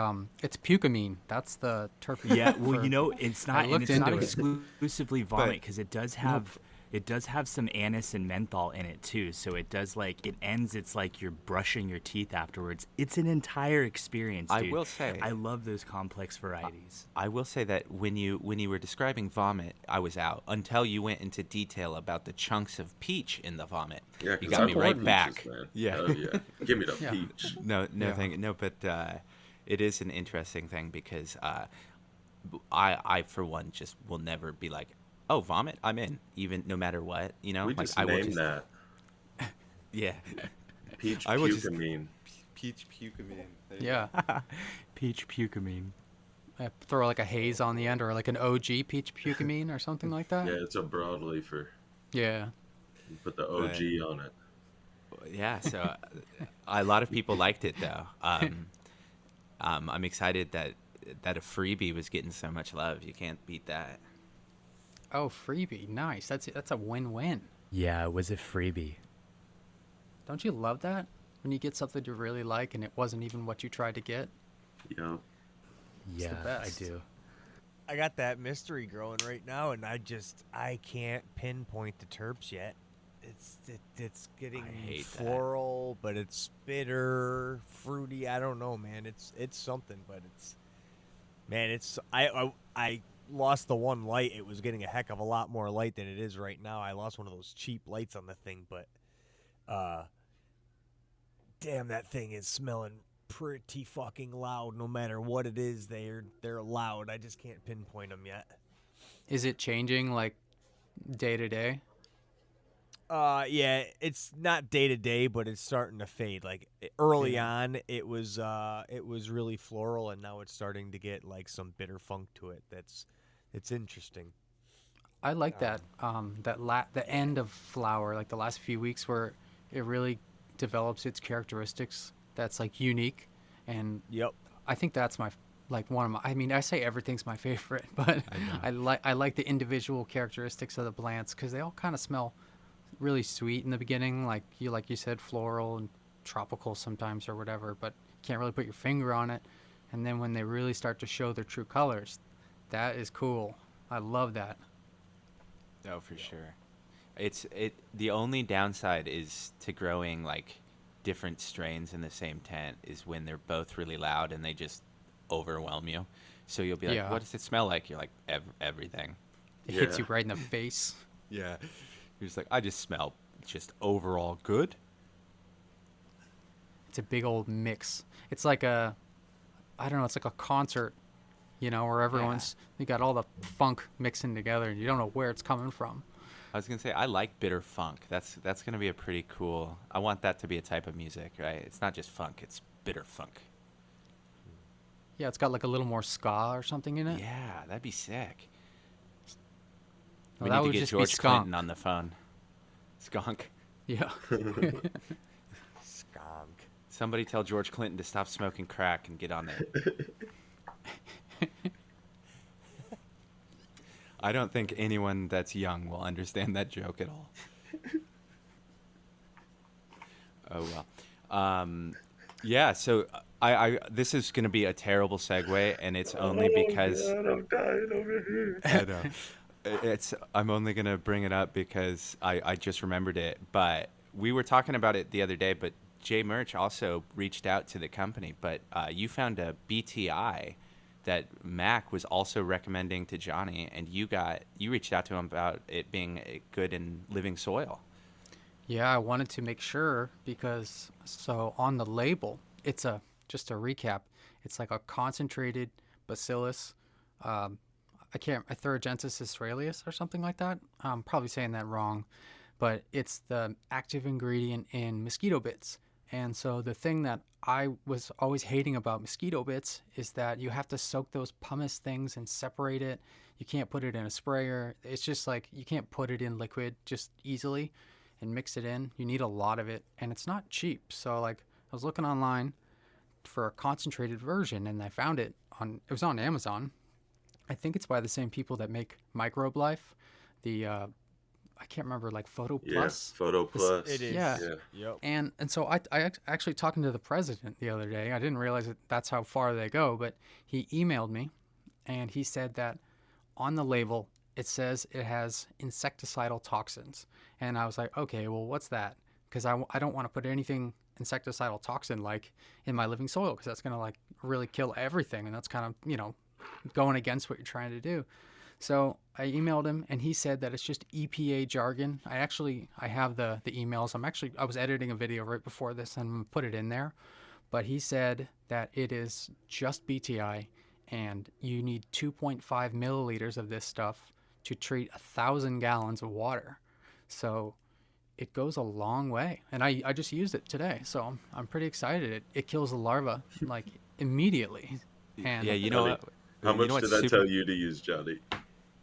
it's pucamine. That's the terpene. Yeah, well, it's not exclusively vomit because it does have some anise and menthol in it too. So it does it's like you're brushing your teeth afterwards. It's an entire experience, dude. I will say, I love those complex varieties. I will say that when you were describing vomit, I was out until you went into detail about the chunks of peach in the vomit. Yeah, you got me right peaches, back. Man. Yeah. Oh, yeah. Give me the peach. No, thank you. No, but it is an interesting thing because I for one just will never be like, oh, vomit, I'm in, even no matter what, We just named that. Yeah. Peach pucamine. Peach pucamine. Yeah. Peach pucamine. Throw like a haze on the end or like an OG peach pucamine or something like that. Yeah, it's a broadleafer. Yeah. You put the OG on it. Yeah, so a lot of people liked it though. I'm excited that a freebie was getting so much love. You can't beat that. Oh, freebie. Nice. That's a win-win. Yeah, it was a freebie. Don't you love that? When you get something you really like and it wasn't even what you tried to get? Yeah. Yeah, I do. I got that mystery growing right now, and I can't pinpoint the terps yet. It's getting floral, but it's bitter, fruity. I don't know, man. It's something, but I lost the one light. It was getting a heck of a lot more light than it is right now. I lost one of those cheap lights on the thing, but damn, that thing is smelling pretty fucking loud. No matter what it is, they're loud. I just can't pinpoint them yet. Is it changing like day to day? Yeah, it's not day to day, but it's starting to fade. Like early on, it was really floral, and now it's starting to get like some bitter funk to it. It's interesting. I like that. The end of flower, like the last few weeks, where it really develops its characteristics. That's like unique, and I think that's one of my. I mean, I say everything's my favorite, but I like the individual characteristics of the plants because they all kind of smell really sweet in the beginning, like you said, floral and tropical sometimes or whatever, but can't really put your finger on it. And then when they really start to show their true colors, that is cool. I love that. Oh, for sure. The only downside is to growing like different strains in the same tent is when they're both really loud and they just overwhelm you. So you'll be like, what does it smell like? You're like, everything. It hits you right in the face. Yeah. You're just like, I just smell just overall good. It's a big old mix. It's like it's like a concert, where everyone's, you got all the funk mixing together and you don't know where it's coming from. I was going to say, I like bitter funk. That's going to be a pretty cool, I want that to be a type of music, right? It's not just funk, it's bitter funk. Yeah, it's got like a little more ska or something in it. Yeah, that'd be sick. Well, we need to get George Clinton on the phone. Skunk. Yeah. Skunk. Somebody tell George Clinton to stop smoking crack and get on there. I don't think anyone that's young will understand that joke at all. Oh, well. Yeah, so I this is going to be a terrible segue, and it's only because... God, I'm dying over here. I know. I'm only going to bring it up because I just remembered it. But we were talking about it the other day, but Jay Murch also reached out to the company. But you found a BTI that Mack was also recommending to Johnny, and you reached out to him about it being good in living soil. Yeah, I wanted to make sure because on the label, it's just a recap. It's like a concentrated bacillus, Aetherigensis israelis or something like that. I'm probably saying that wrong, but it's the active ingredient in mosquito bits. And so the thing that I was always hating about mosquito bits is that you have to soak those pumice things and separate it. You can't put it in a sprayer. It's just like you can't put it in liquid just easily and mix it in. You need a lot of it, and it's not cheap. So like I was looking online for a concentrated version, and I found it was on Amazon. I think it's by the same people that make Microbe Life. I I can't remember, like Photo Plus. Yeah, Photo Plus. It is. Yeah. Yep. And so I actually talking to the president the other day. I didn't realize that that's how far they go, but he emailed me, and he said that on the label it says it has insecticidal toxins, and I was like, okay, well, what's that? Because I don't want to put anything insecticidal toxin like in my living soil, because that's gonna like really kill everything, and that's kind of, you know, going against what you're trying to do. So I emailed him, and he said that it's just EPA jargon. I have the emails. I was editing a video right before this and put it in there. But he said that it is just BTI, and you need 2.5 milliliters of this stuff to treat 1,000 gallons of water. So it goes a long way. And I just used it today, so I'm pretty excited. It kills the larva like immediately. And yeah, you know what? How much did I tell you to use, Johnny?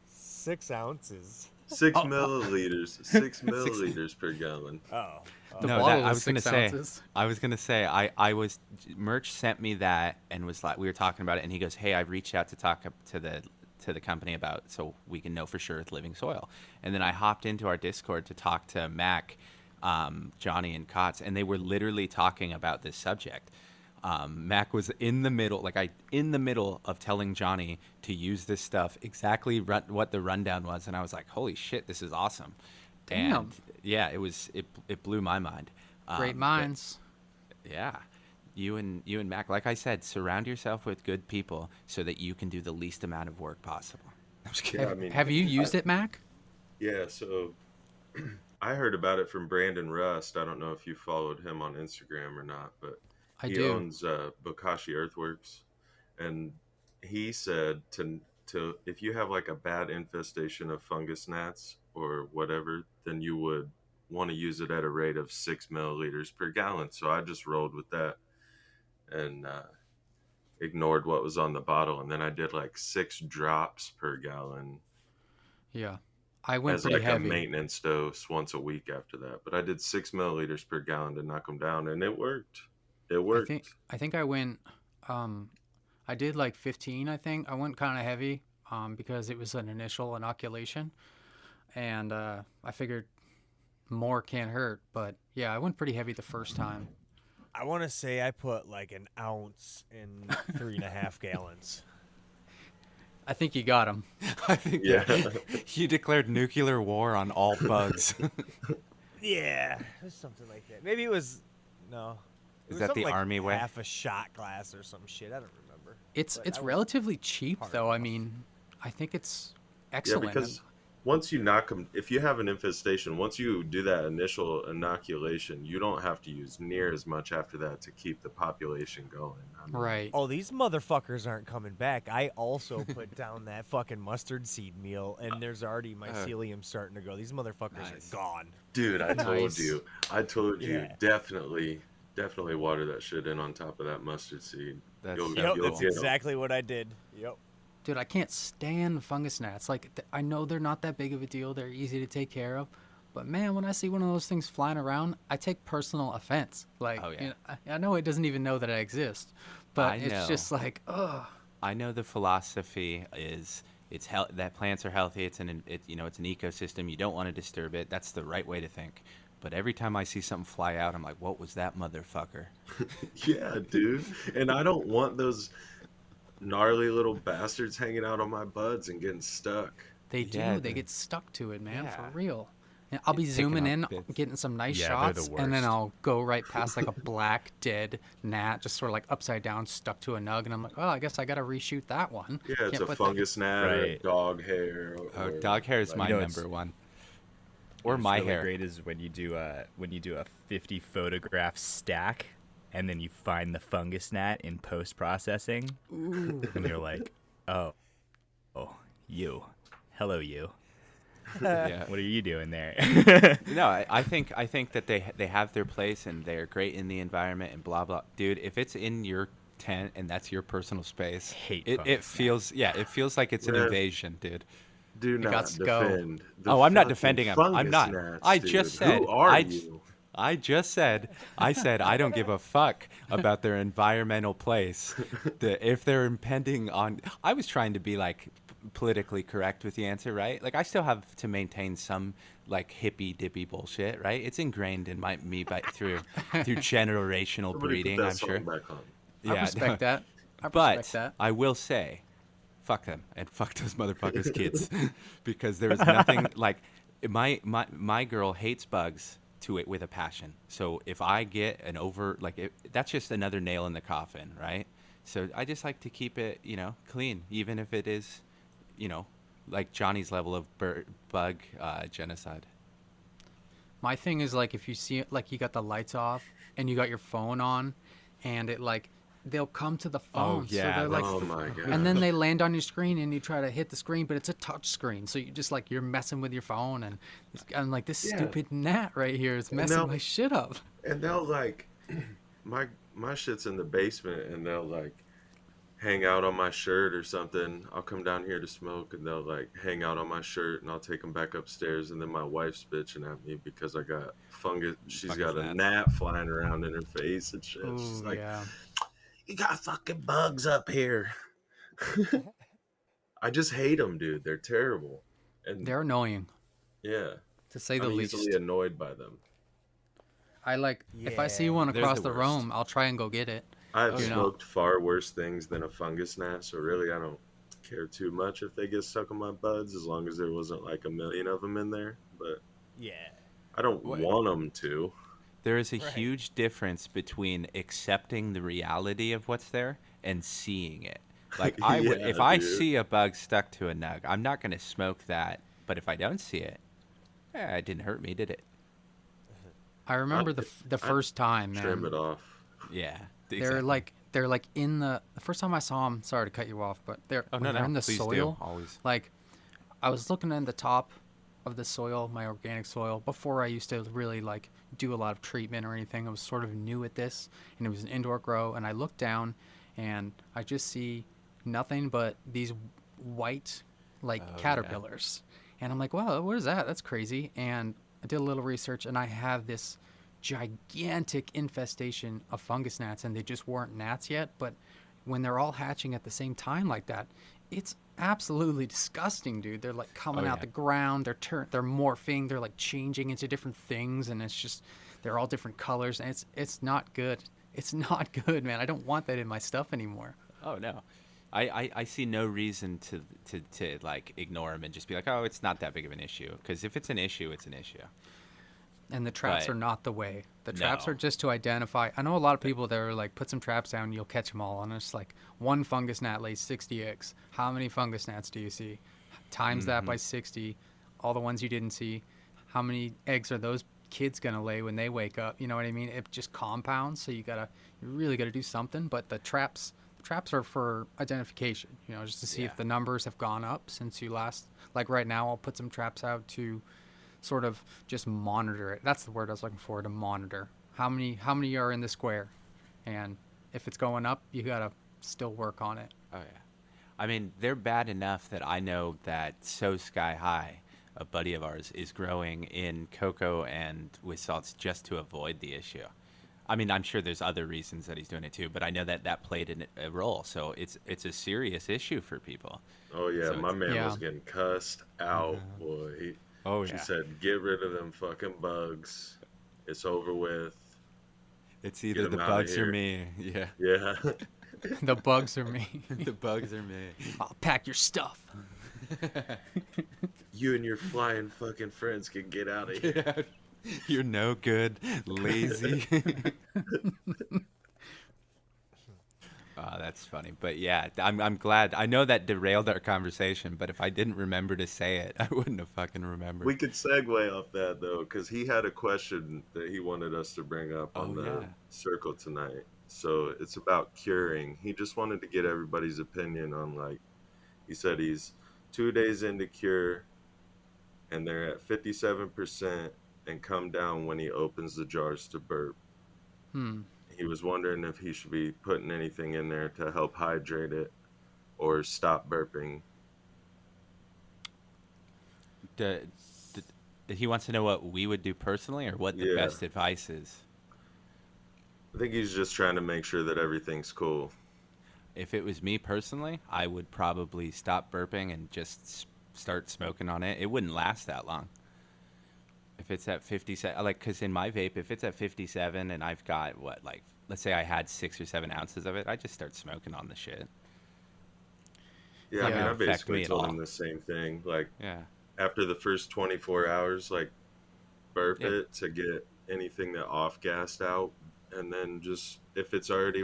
6 ounces. 6 milliliters. 6 milliliters per gallon. Oh. No, I was gonna say, Merch sent me that and was like, we were talking about it, and he goes, "Hey, I reached out to talk to the company about, so we can know for sure it's living soil." And then I hopped into our Discord to talk to Mack, Johnny, and Cots, and they were literally talking about this subject. Mack was in the middle of telling Johnny to use this stuff, exactly what the rundown was, and I was like, "Holy shit, this is awesome!" Damn. And yeah, it blew my mind. Great minds. Yeah, you and Mack, like I said, surround yourself with good people so that you can do the least amount of work possible. I'm just kidding. Yeah, have you used it, Mack? Yeah, so I heard about it from Brandon Rust. I don't know if you followed him on Instagram or not, but he owns Bokashi Earthworks, and he said to if you have like a bad infestation of fungus gnats or whatever, then you would want to use it at a rate of 6 milliliters per gallon. So I just rolled with that and ignored what was on the bottle, and then I did like 6 drops per gallon. Yeah, I went as pretty like heavy. A maintenance dose once a week after that. But I did 6 milliliters per gallon to knock them down, and it worked. It worked. I think I went. I did like 15. I think I went kind of heavy because it was an initial inoculation, and I figured more can't hurt. But yeah, I went pretty heavy the first time. I want to say I put like an ounce in 3.5 gallons. I think you got him. I think you declared nuclear war on all bugs. Yeah, it was something like that. Maybe it was no. Is that the like Army way? Half a shot glass or some shit. I don't remember. It's relatively cheap though. I mean, I think it's excellent. Yeah, because once you knock them, if you have an infestation, once you do that initial inoculation, you don't have to use near as much after that to keep the population going. Right. Oh, these motherfuckers aren't coming back. I also put down that fucking mustard seed meal, and there's already mycelium starting to grow. These motherfuckers are gone. Dude, I told you. Definitely water that shit in on top of that mustard seed. That's exactly what I did. Yep. Dude, I can't stand fungus gnats. Like, I know they're not that big of a deal. They're easy to take care of. But, man, when I see one of those things flying around, I take personal offense. Like, you know, I know it doesn't even know that I exist. But it's just like, ugh. I know the philosophy is that plants are healthy. It's an ecosystem. You don't want to disturb it. That's the right way to think. But every time I see something fly out, I'm like, what was that motherfucker? Yeah, dude. And I don't want those gnarly little bastards hanging out on my buds and getting stuck. They do. Yeah, they get stuck to it, man, for real. And I'll be zooming in, getting some nice shots, and then I'll go right past like a black dead gnat, just sort of like upside down, stuck to a nug, and I'm like, well, I guess I got to reshoot that one. Yeah, it's a fungus gnat or dog hair. Dog hair is my number one. Or my really hair. Great is when you do a 50 photograph stack, and then you find the fungus gnat in post processing, and you're like, oh, you, hello, you. Yeah. What are you doing there? No, I think that they have their place and they're great in the environment and blah blah. Dude, if it's in your tent and that's your personal space, it feels like it's an invasion, dude. Do not defend. I'm not defending him. I'm not. Gnats, I just said. Who are you? I just said. I said I don't give a fuck about their environmental place. If they're impending on, I was trying to be like politically correct with the answer, right? Like I still have to maintain some like hippy dippy bullshit, right? It's ingrained in me through generational breeding, I'm sure. Yeah, I respect that. But I will say, fuck them and fuck those motherfuckers' kids, because there is nothing like my girl hates bugs to it with a passion. So if I get an that's just another nail in the coffin, right? So I just like to keep it, clean, even if it is, like Johnny's level of bug genocide. My thing is like if you see like you got the lights off and you got your phone on, and it like they'll come to the phone. Oh yeah. So they're like, oh my God. And then they land on your screen and you try to hit the screen, but it's a touch screen. So you just like you're messing with your phone, and I'm like, this stupid gnat right here is messing my shit up. And they'll like my shit's in the basement, and they'll like hang out on my shirt or something. I'll come down here to smoke, and they'll like hang out on my shirt, and I'll take them back upstairs. And then my wife's bitching at me because I got fungus. She's got a gnat flying around in her face and shit. Ooh, she's like, yeah. You got fucking bugs up here. I just hate them, dude. They're terrible. And they're annoying. Yeah. To say the least. I'm easily annoyed by them. I like, if I see one across the room, I'll try and go get it. I've smoked far worse things than a fungus gnat, so really I don't care too much if they get stuck on my buds, as long as there wasn't like a million of them in there. But yeah, I don't want them to. There is a huge difference between accepting the reality of what's there and seeing it. Like if I see a bug stuck to a nug, I'm not going to smoke that. But if I don't see it, it didn't hurt me, did it? I remember the first time, man. Trim it off. Yeah. Exactly. They're like in the first time I saw them. Sorry to cut you off, but they're in the soil. Always. Like I was looking in the top of the soil, my organic soil, before I used to really like do a lot of treatment or anything. I was sort of new at this, and it was an indoor grow. And I looked down, and I just see nothing but these white caterpillars. Yeah. And I'm like, wow, what is that? That's crazy. And I did a little research, and I have this gigantic infestation of fungus gnats, and they just weren't gnats yet. But when they're all hatching at the same time like that, it's absolutely disgusting, dude. They're like coming out the ground, they're morphing, they're like changing into different things, and it's just they're all different colors, and it's not good. It's not good, man. I don't want that in my stuff anymore. Oh no. I see no reason to like ignore them and just be like, oh, it's not that big of an issue, because if it's an issue, it's an issue. And the traps are not the way. The traps are just to identify. I know a lot of people that are like, put some traps down, you'll catch them all. And it's like, one fungus gnat lays 60 eggs. How many fungus gnats do you see? Times that by 60, all the ones you didn't see. How many eggs are those kids going to lay when they wake up? You know what I mean? It just compounds. So you really got to do something. But the traps are for identification, just to see if the numbers have gone up since you last. Like right now, I'll put some traps out to sort of just monitor it. That's the word I was looking for, to monitor. How many are in the square? And if it's going up, you got to still work on it. Oh, yeah. I mean, they're bad enough that I know that So Sky High, a buddy of ours, is growing in cocoa and with salts just to avoid the issue. I mean, I'm sure there's other reasons that he's doing it too, but I know that played a role. So it's a serious issue for people. Oh, yeah. So my man was getting cussed out, boy. She said, get rid of them fucking bugs. It's over with. It's either the bugs or me. Yeah. Yeah. The bugs are me. The bugs are me. I'll pack your stuff. You and your flying fucking friends can get out of here. Yeah. You're no good, lazy. Oh, that's funny. But yeah, I'm glad. I know that derailed our conversation, but if I didn't remember to say it, I wouldn't have fucking remembered. We could segue off that, though, because he had a question that he wanted us to bring up on the circle tonight. So it's about curing. He just wanted to get everybody's opinion on, like, he said he's 2 days into cure, and they're at 57% and come down when he opens the jars to burp. He was wondering if he should be putting anything in there to help hydrate it or stop burping. He wants to know what we would do personally, or what the best advice is. I think he's just trying to make sure that everything's cool. If it was me personally, I would probably stop burping and just start smoking on it. It wouldn't last that long. If it's at 57, like, because in my vape, if it's at 57 and I've got, what, like, let's say I had 6 or 7 ounces of it, I just start smoking on the shit. Yeah, I mean, I basically told him the same thing. Like, after the first 24 hours, like, burp it to get anything that off-gassed out. And then just, if it's already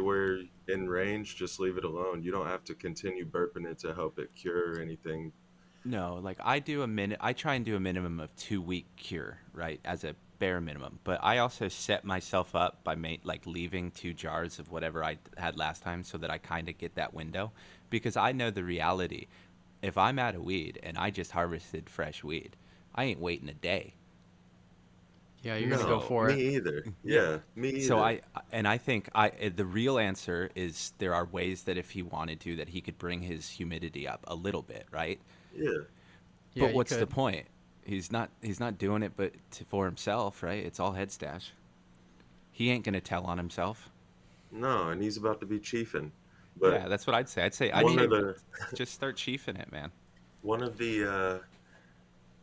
in range, just leave it alone. You don't have to continue burping it to help it cure or anything. No, like I try and do a minimum of 2-week cure, right, as a bare minimum. But I also set myself up by leaving 2 jars of whatever I had last time so that I kind of get that window, because I know the reality. If I'm out of weed and I just harvested fresh weed, I ain't waiting a day. Yeah, you're gonna go for it. Me either. Yeah, me either. So I think the real answer is there are ways that if he wanted to, that he could bring his humidity up a little bit, right? Yeah. But what's the point? He's not doing it for himself, right? It's all head stash. He ain't gonna tell on himself. No, and he's about to be chiefing. But yeah, that's what I'd say. Just start chiefing it, man. One of the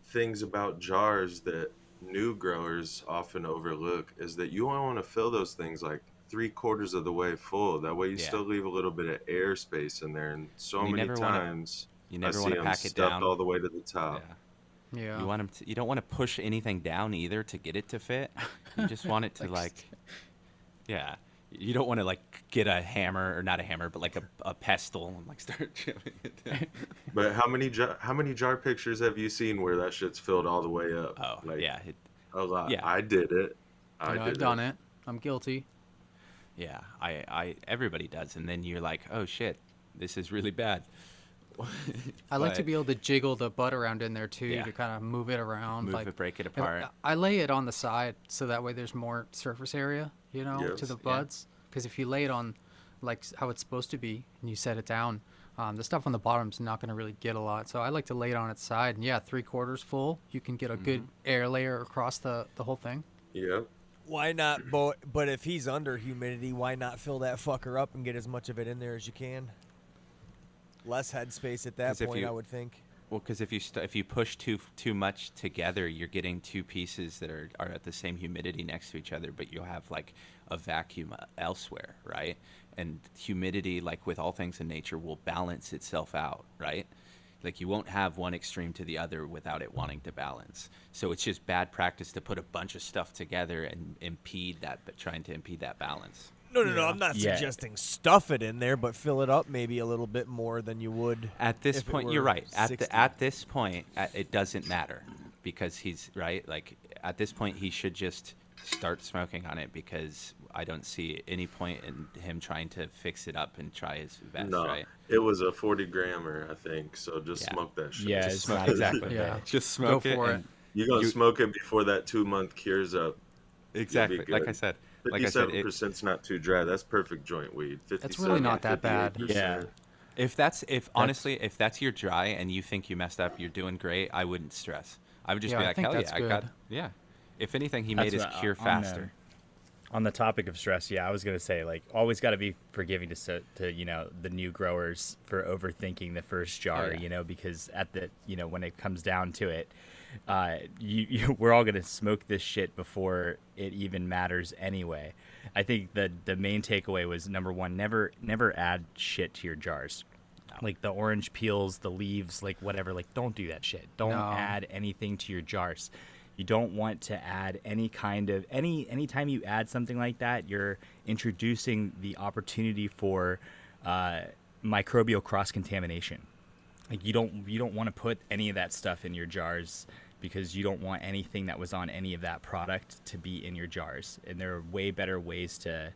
things about jars that new growers often overlook is that you want to fill those things like 3/4 of the way full. That way you still leave a little bit of air space in there. And many times you never want to pack it down all the way to the top. Yeah. You don't want to push anything down either to get it to fit. You just want it to You don't want to get a hammer, or not a hammer, but a pestle and start chipping it down. But how many jar pictures have you seen where that shit's filled all the way up? Oh, a lot. Yeah. I did it. I've done it. I'm guilty. Yeah, everybody does, and then you're like, oh shit, this is really bad. I like to be able to jiggle the butt around in there too, to kind of move it around, break it apart. I lay it on the side so that way there's more surface area, to the buds. Because if you lay it on like how it's supposed to be and you set it down, the stuff on the bottom's not going to really get a lot. So I like to lay it on its side, and 3/4 full, you can get a good air layer across the whole thing. Yep. Why not? But if he's under humidity, why not fill that fucker up and get as much of it in there as you can? Less headspace at that point, I would think. Well, because if you push too much together, you're getting 2 pieces that are at the same humidity next to each other, but you'll have a vacuum elsewhere, right? And humidity, with all things in nature, will balance itself out, right? You won't have one extreme to the other without it wanting to balance. So it's just bad practice to put a bunch of stuff together and trying to impede that balance. No. I'm not suggesting stuff it in there, but fill it up maybe a little bit more than you would. At this point, you're right. At this point, it doesn't matter because he's right. At this point, he should just start smoking on it, because I don't see any point in him trying to fix it up and try his best. No, right? It was a 40 grammer, I think. So just smoke that shit. Yeah, just smoke exactly. Just smoke Go for it. You're gonna smoke it before that 2-month cures up. Exactly. Like I said. 57%'s not too dry. That's perfect joint weed. That's really not that bad. Yeah. If that's your dry and you think you messed up, you're doing great, I wouldn't stress. I would just be like, hell yeah, I got. Yeah. If anything, he made his cure faster. On the topic of stress, I was gonna say, always got to be forgiving to the new growers for overthinking the first jar, because at the when it comes down to it, we're all gonna smoke this shit before it even matters anyway. I think the main takeaway was, number one, never add shit to your jars. The orange peels, the leaves, whatever, don't do that shit. Don't add anything to your jars. You don't want to add any kind of anytime you add something like that, you're introducing the opportunity for microbial cross contamination. You don't want to put any of that stuff in your jars, because you don't want anything that was on any of that product to be in your jars. And there are way better ways to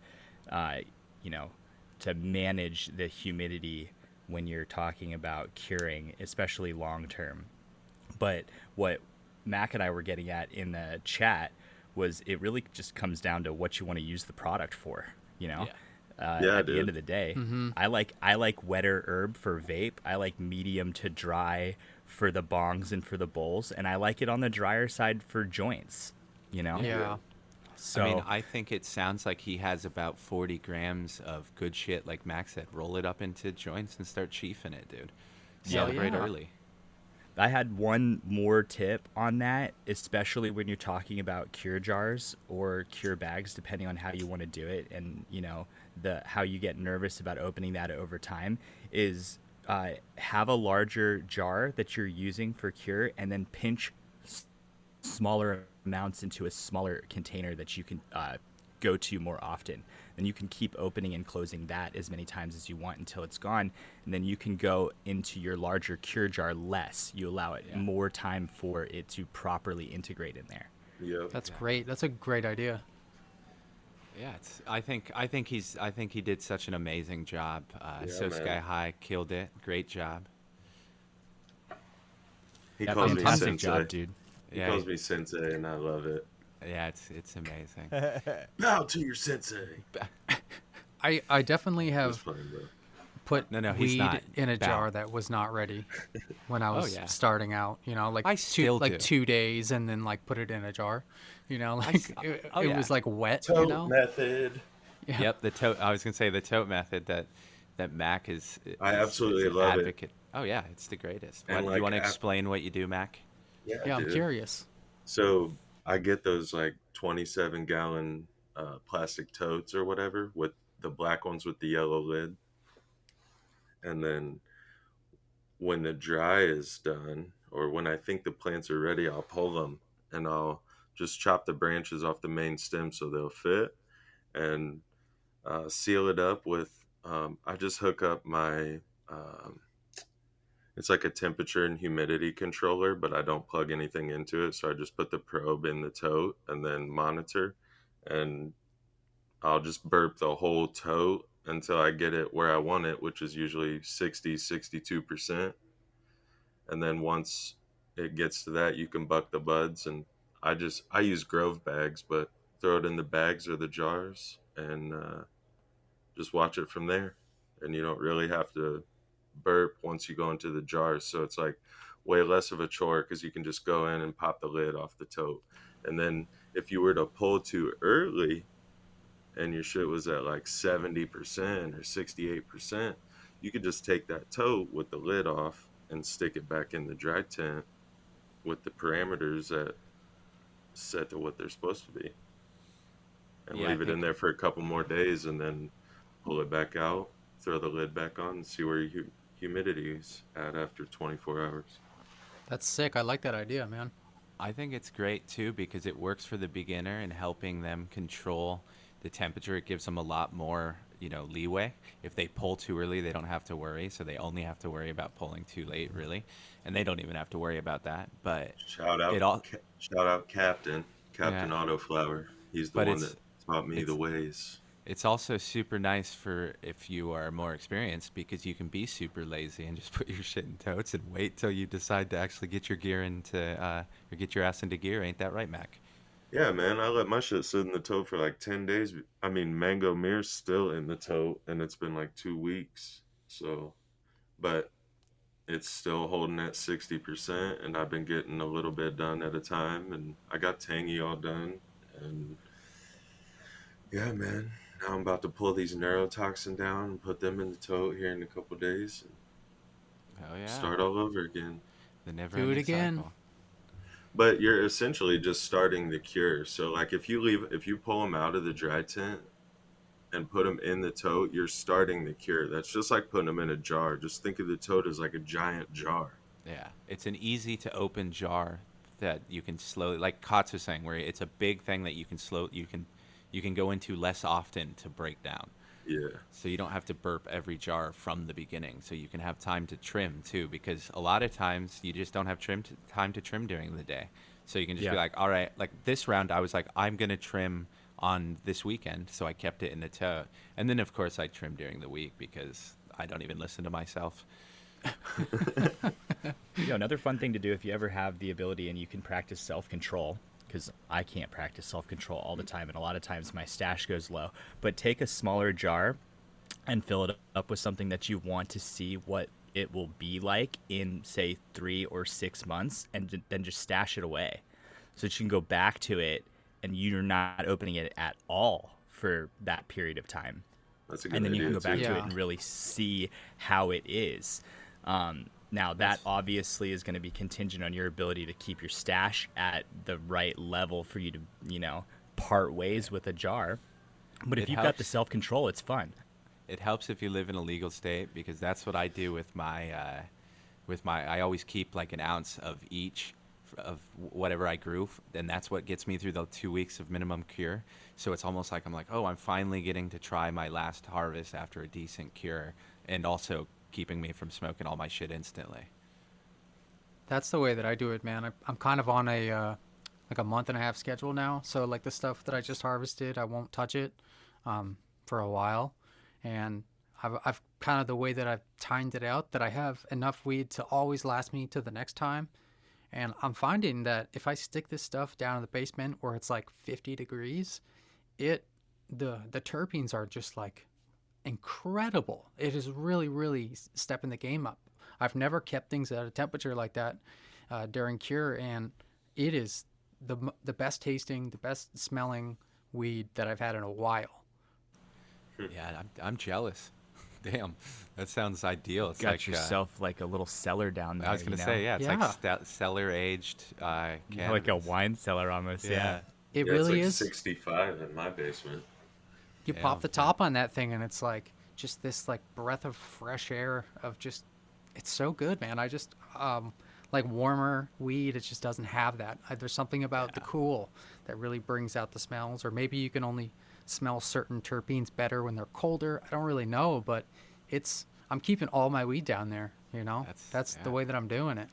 to manage the humidity when you're talking about curing, especially long term. But what Mack and I were getting at in the chat was, it really just comes down to what you want to use the product for, at the end of the day. I like wetter herb for vape. I like medium to dry for the bongs and for the bowls, and I like it on the drier side for joints, Yeah. So I mean, I think it sounds like he has about 40 grams of good shit. Like Max said, roll it up into joints and start chiefing it, dude. Celebrate early. I had one more tip on that, especially when you're talking about cure jars or cure bags, depending on how you want to do it, and how you get nervous about opening that over time, is have a larger jar that you're using for cure, and then pinch smaller amounts into a smaller container that you can go to more often. Then you can keep opening and closing that as many times as you want until it's gone, and then you can go into your larger cure jar less. You allow it more time for it to properly integrate in there. Yeah, that's great. That's a great idea. Yeah, I think he did such an amazing job. Sky High killed it. Great job. He calls me sensei, dude. He calls me sensei, and I love it. Yeah, it's amazing. Bow to your sensei. I definitely have put weed in a jar that was not ready when I was starting out. Like 2 days, and then like put it in a jar. It was like wet. Tote method. Yeah. Yep, the tote. I was gonna say the tote method that Mack is. I absolutely love advocate. Oh yeah, it's the greatest. Do you want to explain what you do, Mack? Yeah, I'm curious. So I get those like 27-gallon plastic totes or whatever with the black ones with the yellow lid. And then when the dry is done, or when I think the plants are ready, I'll pull them and I'll just chop the branches off the main stem so they'll fit, and seal it up with, I just hook up my, it's like a temperature and humidity controller, but I don't plug anything into it. So I just put the probe in the tote and then monitor, and I'll just burp the whole tote until I get it where I want it, which is usually 62%. And then once it gets to that, you can buck the buds. And I use Grove bags, but throw it in the bags or the jars and just watch it from there. And you don't really have to burp once you go into the jars, so it's like way less of a chore because you can just go in and pop the lid off the tote. And then if you were to pull too early and your shit was at like 70% or 68%, you could just take that tote with the lid off and stick it back in the dry tent with the parameters that set to what they're supposed to be, and leave it in there for a couple more days, and then pull it back out, throw the lid back on, and see where humidity's at after 24 hours. That's sick. I like that idea, man. I think it's great too because it works for the beginner in helping them control the temperature. It gives them a lot more, leeway. If they pull too early, they don't have to worry. So they only have to worry about pulling too late, really, and they don't even have to worry about that. But shout out Captain Autoflower. He's the one that taught me the ways. It's also super nice for if you are more experienced because you can be super lazy and just put your shit in totes and wait till you decide to actually get your gear or get your ass into gear. Ain't that right, Mack? Yeah, man. I let my shit sit in the tote for like 10 days. I mean, Mango Mirror's still in the tote, and it's been like 2 weeks. So, but it's still holding at 60%, and I've been getting a little bit done at a time, and I got Tangy all done, and yeah, man. Now I'm about to pull these neurotoxin down and put them in the tote here in a couple days. And start all over again. Do it again. Cycle. But you're essentially just starting the cure. So like if you pull them out of the dry tent and put them in the tote, you're starting the cure. That's just like putting them in a jar. Just think of the tote as like a giant jar. Yeah, it's an easy to open jar that you can slowly, like Cots was saying, where it's a big thing that you can go into less often to break down. Yeah. So you don't have to burp every jar from the beginning. So you can have time to trim too, because a lot of times you just don't have time to trim during the day. So you can just be like, all right, like this round I was like, I'm going to trim on this weekend. So I kept it in the tote. And then of course I trim during the week because I don't even listen to myself. Another fun thing to do if you ever have the ability and you can practice self-control, because I can't practice self-control all the time, and a lot of times my stash goes low. But take a smaller jar and fill it up with something that you want to see what it will be like in, say, 3 or 6 months, and then just stash it away so that you can go back to it and you're not opening it at all for that period of time. That's a good and then idea, you can go back too. to it and really see how it is. Now, that obviously is going to be contingent on your ability to keep your stash at the right level for you to, part ways with a jar. But if you've got the self-control, it's fun. It helps if you live in a legal state, because that's what I do with my I always keep like an ounce of each of whatever I grew, and that's what gets me through the 2 weeks of minimum cure. So it's almost like I'm like, oh, I'm finally getting to try my last harvest after a decent cure, and also keeping me from smoking all my shit instantly. That's the way that I do it, man. I'm kind of on a like a month and a half schedule now. So like the stuff that I just harvested, I won't touch it for a while. And I've kind of the way that I've timed it out that I have enough weed to always last me to the next time. And I'm finding that if I stick this stuff down in the basement where it's like 50 degrees, the terpenes are just like incredible. It is really, really stepping the game up. I've never kept things at a temperature like that during cure, and it is the best tasting, the best smelling weed that I've had in a while. Yeah, I'm jealous. Damn, that sounds ideal. It's got like yourself like a little cellar down there. I was gonna say, yeah, it's like cellar aged, like a wine cellar almost. Yeah. It really it's is. 65 in my basement. You pop the top on that thing, and it's like just this like breath of fresh air of just. It's so good, man. I just like warmer weed. It just doesn't have that. There's something about the cool that really brings out the smells, or maybe you can only smell certain terpenes better when they're colder. I don't really know, but I'm keeping all my weed down there, That's the way that I'm doing it.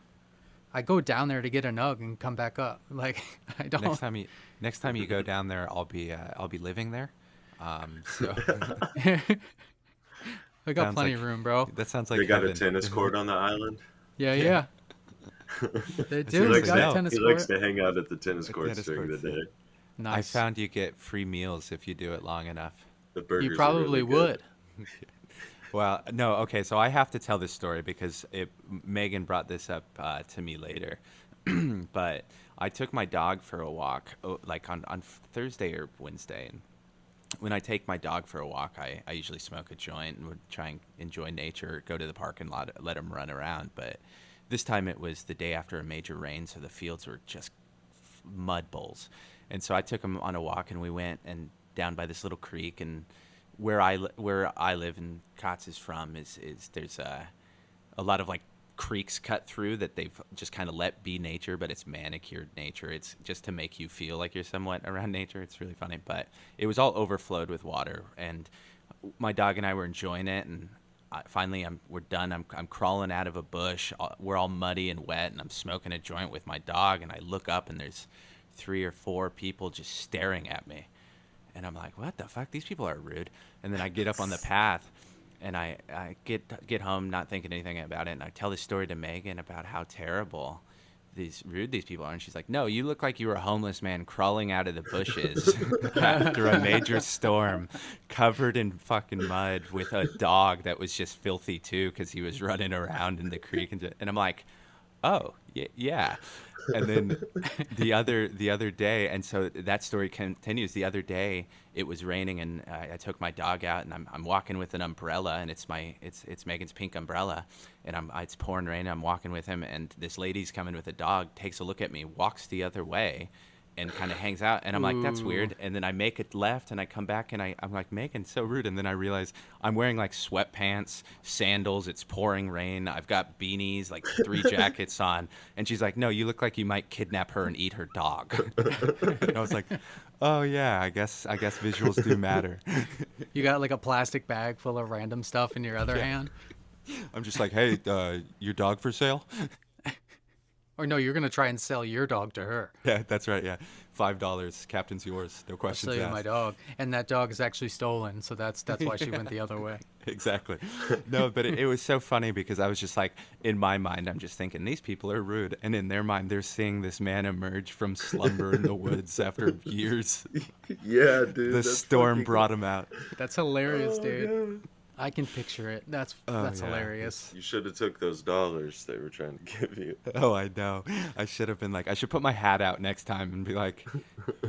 I go down there to get a nug and come back up. Like I don't. Next time you go down there, I'll be living there. So I got plenty of room, bro. That sounds like they got a tennis court on the island. Yeah. They do. They got a tennis court. He likes to hang out at the tennis courts during the day. Nice. I found you get free meals if you do it long enough. The burgers you probably are really would. Well, no, okay, so I have to tell this story because Megan brought this up to me later. But I took my dog for a walk, like on Thursday or Wednesday. And when I take my dog for a walk, I usually smoke a joint and would try and enjoy nature, go to the parking lot, let him run around. But this time it was the day after a major rain, so the fields were just mud bowls. And so I took him on a walk, and we went and down by this little creek. And where I live and Cots is from is there's a lot of like creeks cut through that they've just kind of let be nature, but it's manicured nature. It's just to make you feel like you're somewhat around nature. It's really funny, but it was all overflowed with water, and my dog and I were enjoying it. And finally, we're done. I'm crawling out of a bush. We're all muddy and wet, and I'm smoking a joint with my dog. And I look up, and there's 3 or 4 people just staring at me, and I'm like, what the fuck? These people are rude. And then I get up on the path, and I get home not thinking anything about it, and I tell this story to Megan about how terrible these people are, and she's like, no, you look like you were a homeless man crawling out of the bushes after a major storm, covered in fucking mud, with a dog that was just filthy too because he was running around in the creek. And I'm like, oh yeah. And then the other day, and so that story continues. The other day, it was raining, and I took my dog out, and I'm walking with an umbrella, and it's Megan's pink umbrella, and it's pouring rain. I'm walking with him, and this lady's coming with a dog, takes a look at me, walks the other way, and kind of hangs out. And I'm like, that's weird. And then I make it left, and I come back, and I'm like, Megan, so rude. And then I realize I'm wearing like sweatpants, sandals. It's pouring rain. I've got beanies, like 3 jackets on. And she's like, no, you look like you might kidnap her and eat her dog. And I was like, oh yeah, I guess visuals do matter. You got like a plastic bag full of random stuff in your other hand. I'm just like, hey, your dog for sale? Or no, you're going to try and sell your dog to her. Yeah, that's right, yeah. $5, captain's yours, no questions asked. I'll sell you my dog. And that dog is actually stolen, so that's why she went the other way. Exactly. No, but it was so funny because I was just like, in my mind, I'm just thinking, these people are rude. And in their mind, they're seeing this man emerge from slumber in the woods after years. Yeah, dude. The storm brought him out. That's hilarious, dude. I can picture it. That's hilarious. You should have took those dollars they were trying to give you. Oh, I know. I should have been like, I should put my hat out next time and be like,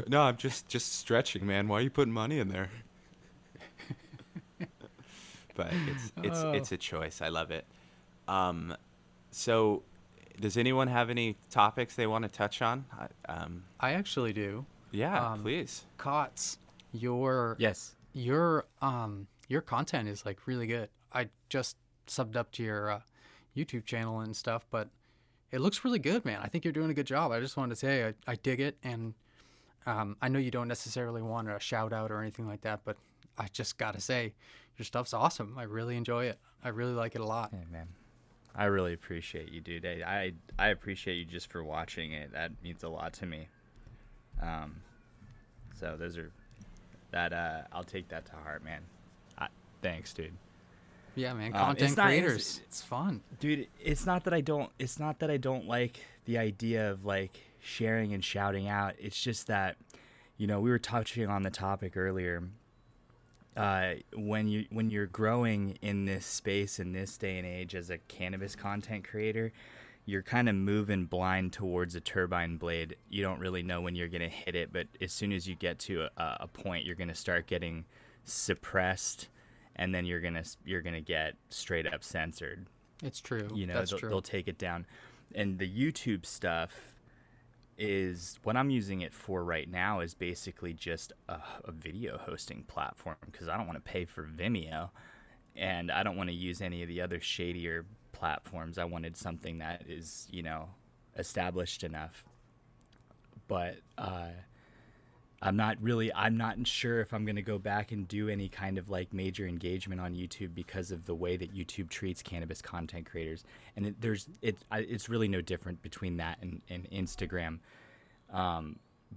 no, I'm just stretching, man. Why are you putting money in there? But it's a choice. I love it. So, does anyone have any topics they want to touch on? I actually do. Yeah, please. Cots, your content is like really good. I just subbed up to your YouTube channel and stuff, but it looks really good, man. I think you're doing a good job. I just wanted to say I dig it, and I know you don't necessarily want a shout out or anything like that, but I just gotta say your stuff's awesome. I really enjoy it. I really like it a lot. Hey, man. I really appreciate you, dude. I appreciate you just for watching it. That means a lot to me. So those are that. I'll take that to heart, man. Thanks, dude. Yeah, man. Content creators, it's fun, dude. It's not that I don't like the idea of like sharing and shouting out. It's just that, we were touching on the topic earlier. When you're growing in this space in this day and age as a cannabis content creator, you're kind of moving blind towards a turbine blade. You don't really know when you're gonna hit it, but as soon as you get to a point, you're gonna start getting suppressed, and then you're gonna get straight up censored. It's true. They'll take it down, and the YouTube stuff is what I'm using it for right now is basically just a video hosting platform, because I don't want to pay for Vimeo, and I don't want to use any of the other shadier platforms. I wanted something that is, established enough. But I'm not sure if I'm going to go back and do any kind of like major engagement on YouTube because of the way that YouTube treats cannabis content creators. And it's really no different between that and Instagram.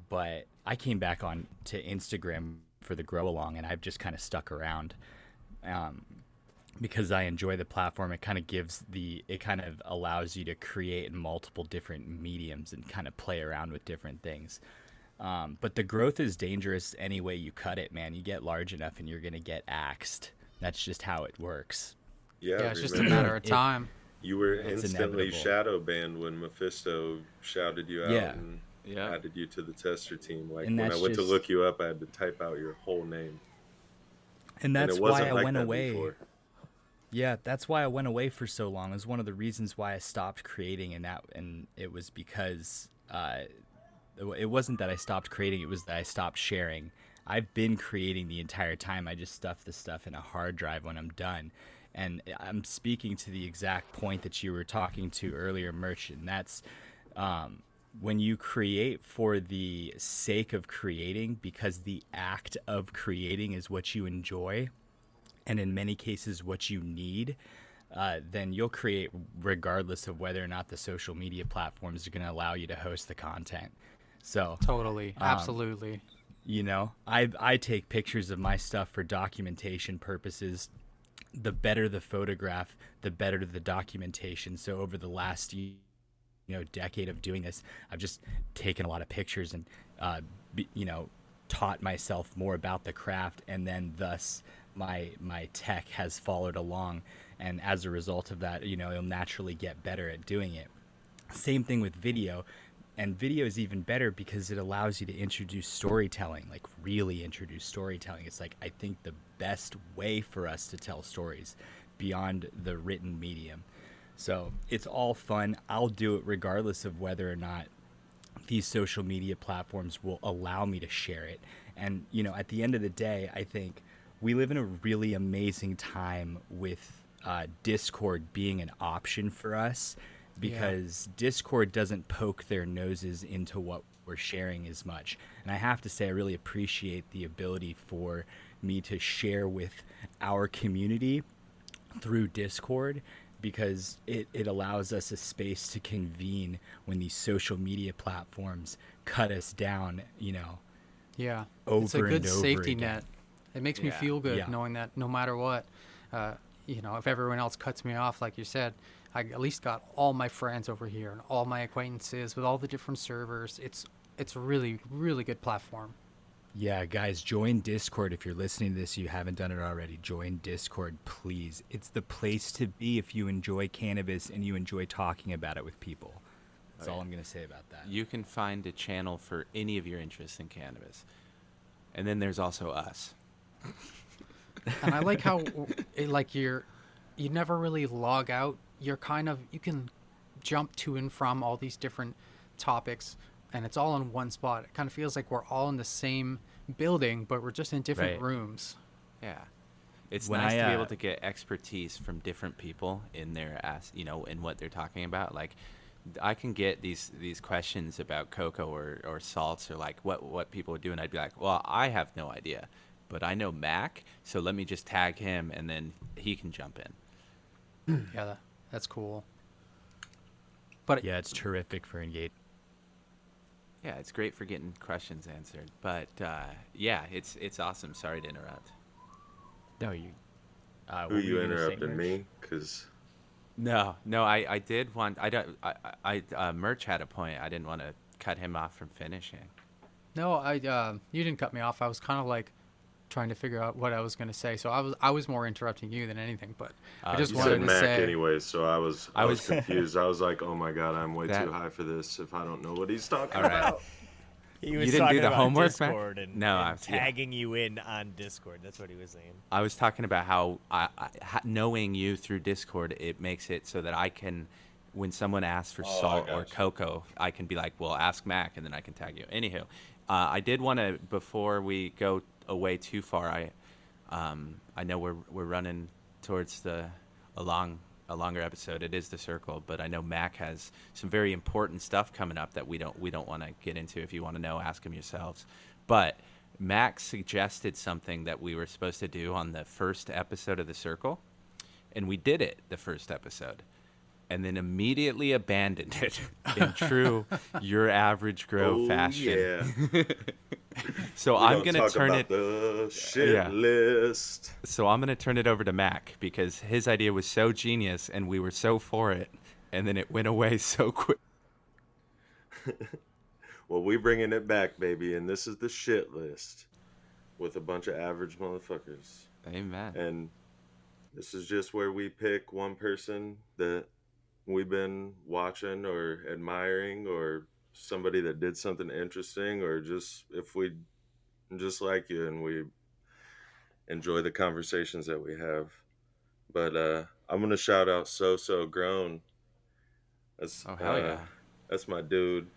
But I came back on to Instagram for the grow along, and I've just kind of stuck around because I enjoy the platform. It kind of allows you to create in multiple different mediums and kind of play around with different things. But the growth is dangerous any way you cut it, man. You get large enough and you're going to get axed. That's just how it works. Yeah, it's just a matter of time. You were instantly shadow banned when Mephisto shouted you out and added you to the tester team. Like, when I went to look you up, I had to type out your whole name. And that's why I went away. Before. Yeah, that's why I went away for so long. It was one of the reasons why I stopped creating, and it was because it wasn't that I stopped creating, it was that I stopped sharing. I've been creating the entire time. I just stuff the stuff in a hard drive when I'm done. And I'm speaking to the exact point that you were talking to earlier, Merch, and that's when you create for the sake of creating, because the act of creating is what you enjoy, and in many cases what you need, then you'll create regardless of whether or not the social media platforms are going to allow you to host the content. So totally, absolutely. I take pictures of my stuff for documentation purposes. The better the photograph, the better the documentation. So over the last decade of doing this, I've just taken a lot of pictures and taught myself more about the craft, and then thus my tech has followed along, and as a result of that, you'll naturally get better at doing it. Same thing with video. And video is even better because it allows you to introduce storytelling, like really introduce storytelling. It's like, I think, the best way for us to tell stories beyond the written medium. So it's all fun. I'll do it regardless of whether or not these social media platforms will allow me to share it. And, at the end of the day, I think we live in a really amazing time with Discord being an option for us, because Discord doesn't poke their noses into what we're sharing as much. And I have to say, I really appreciate the ability for me to share with our community through Discord, because it allows us a space to convene when these social media platforms cut us down, Yeah, over it's a good and over safety again. net. It makes me feel good knowing that no matter what, if everyone else cuts me off, like you said, I at least got all my friends over here and all my acquaintances with all the different servers. It's a really, really good platform. Yeah, guys, join Discord. If you're listening to this, you haven't done it already, join Discord, please. It's the place to be if you enjoy cannabis and you enjoy talking about it with people. That's all I'm going to say about that. You can find a channel for any of your interests in cannabis. And then there's also us. And I like how, you never really log out. You can jump to and from all these different topics, and it's all in one spot. It kind of feels like we're all in the same building, but we're just in different rooms. Yeah. It's nice to be able to get expertise from different people in their in what they're talking about. Like, I can get these questions about cocoa or salts or like what people would do, and I'd be like, well, I have no idea, but I know Mack, so let me just tag him, and then he can jump in. Yeah, that's cool. But yeah, it's terrific for engagement. Yeah, it's great for getting questions answered. But yeah, it's awesome. Sorry to interrupt. No, you. Who you interrupted me? Because. No, I did want. Merch had a point. I didn't want to cut him off from finishing. No, you didn't cut me off. I was kind of like trying to figure out what I was going to say. So I was more interrupting you than anything. But I just wanted to Mack say. Anyway, so I was confused. I was like, oh my god, I'm way too high for this. If I don't know what he's talking about. He was you didn't do the about homework, Discord Mack? and tagging you in on Discord. That's what he was saying. I was talking about how knowing you through Discord, it makes it so that I can, when someone asks for salt or cocoa, I can be like, well, ask Mack, and then I can tag you. Anywho, I did want to, before we go away too far, I know we're running towards a longer episode. It is the circle, but I know Mack has some very important stuff coming up that we don't want to get into. If you want to know, ask him yourselves. But Mack suggested something that we were supposed to do on the first episode of the circle, and we did it the first episode, and then immediately abandoned it in true your average grow fashion. Yeah. So I'm gonna turn it the shit list. So I'm gonna turn it over to Mack because his idea was so genius and we were so for it, and then it went away so quick. Well, we bringing it back, baby, and this is the shit list with a bunch of average motherfuckers. Amen. And this is just where we pick one person that we've been watching or admiring, or somebody that did something interesting, or just if we just like you and we enjoy the conversations that we have. But I'm gonna shout out So Grown. That's hell yeah. That's my dude.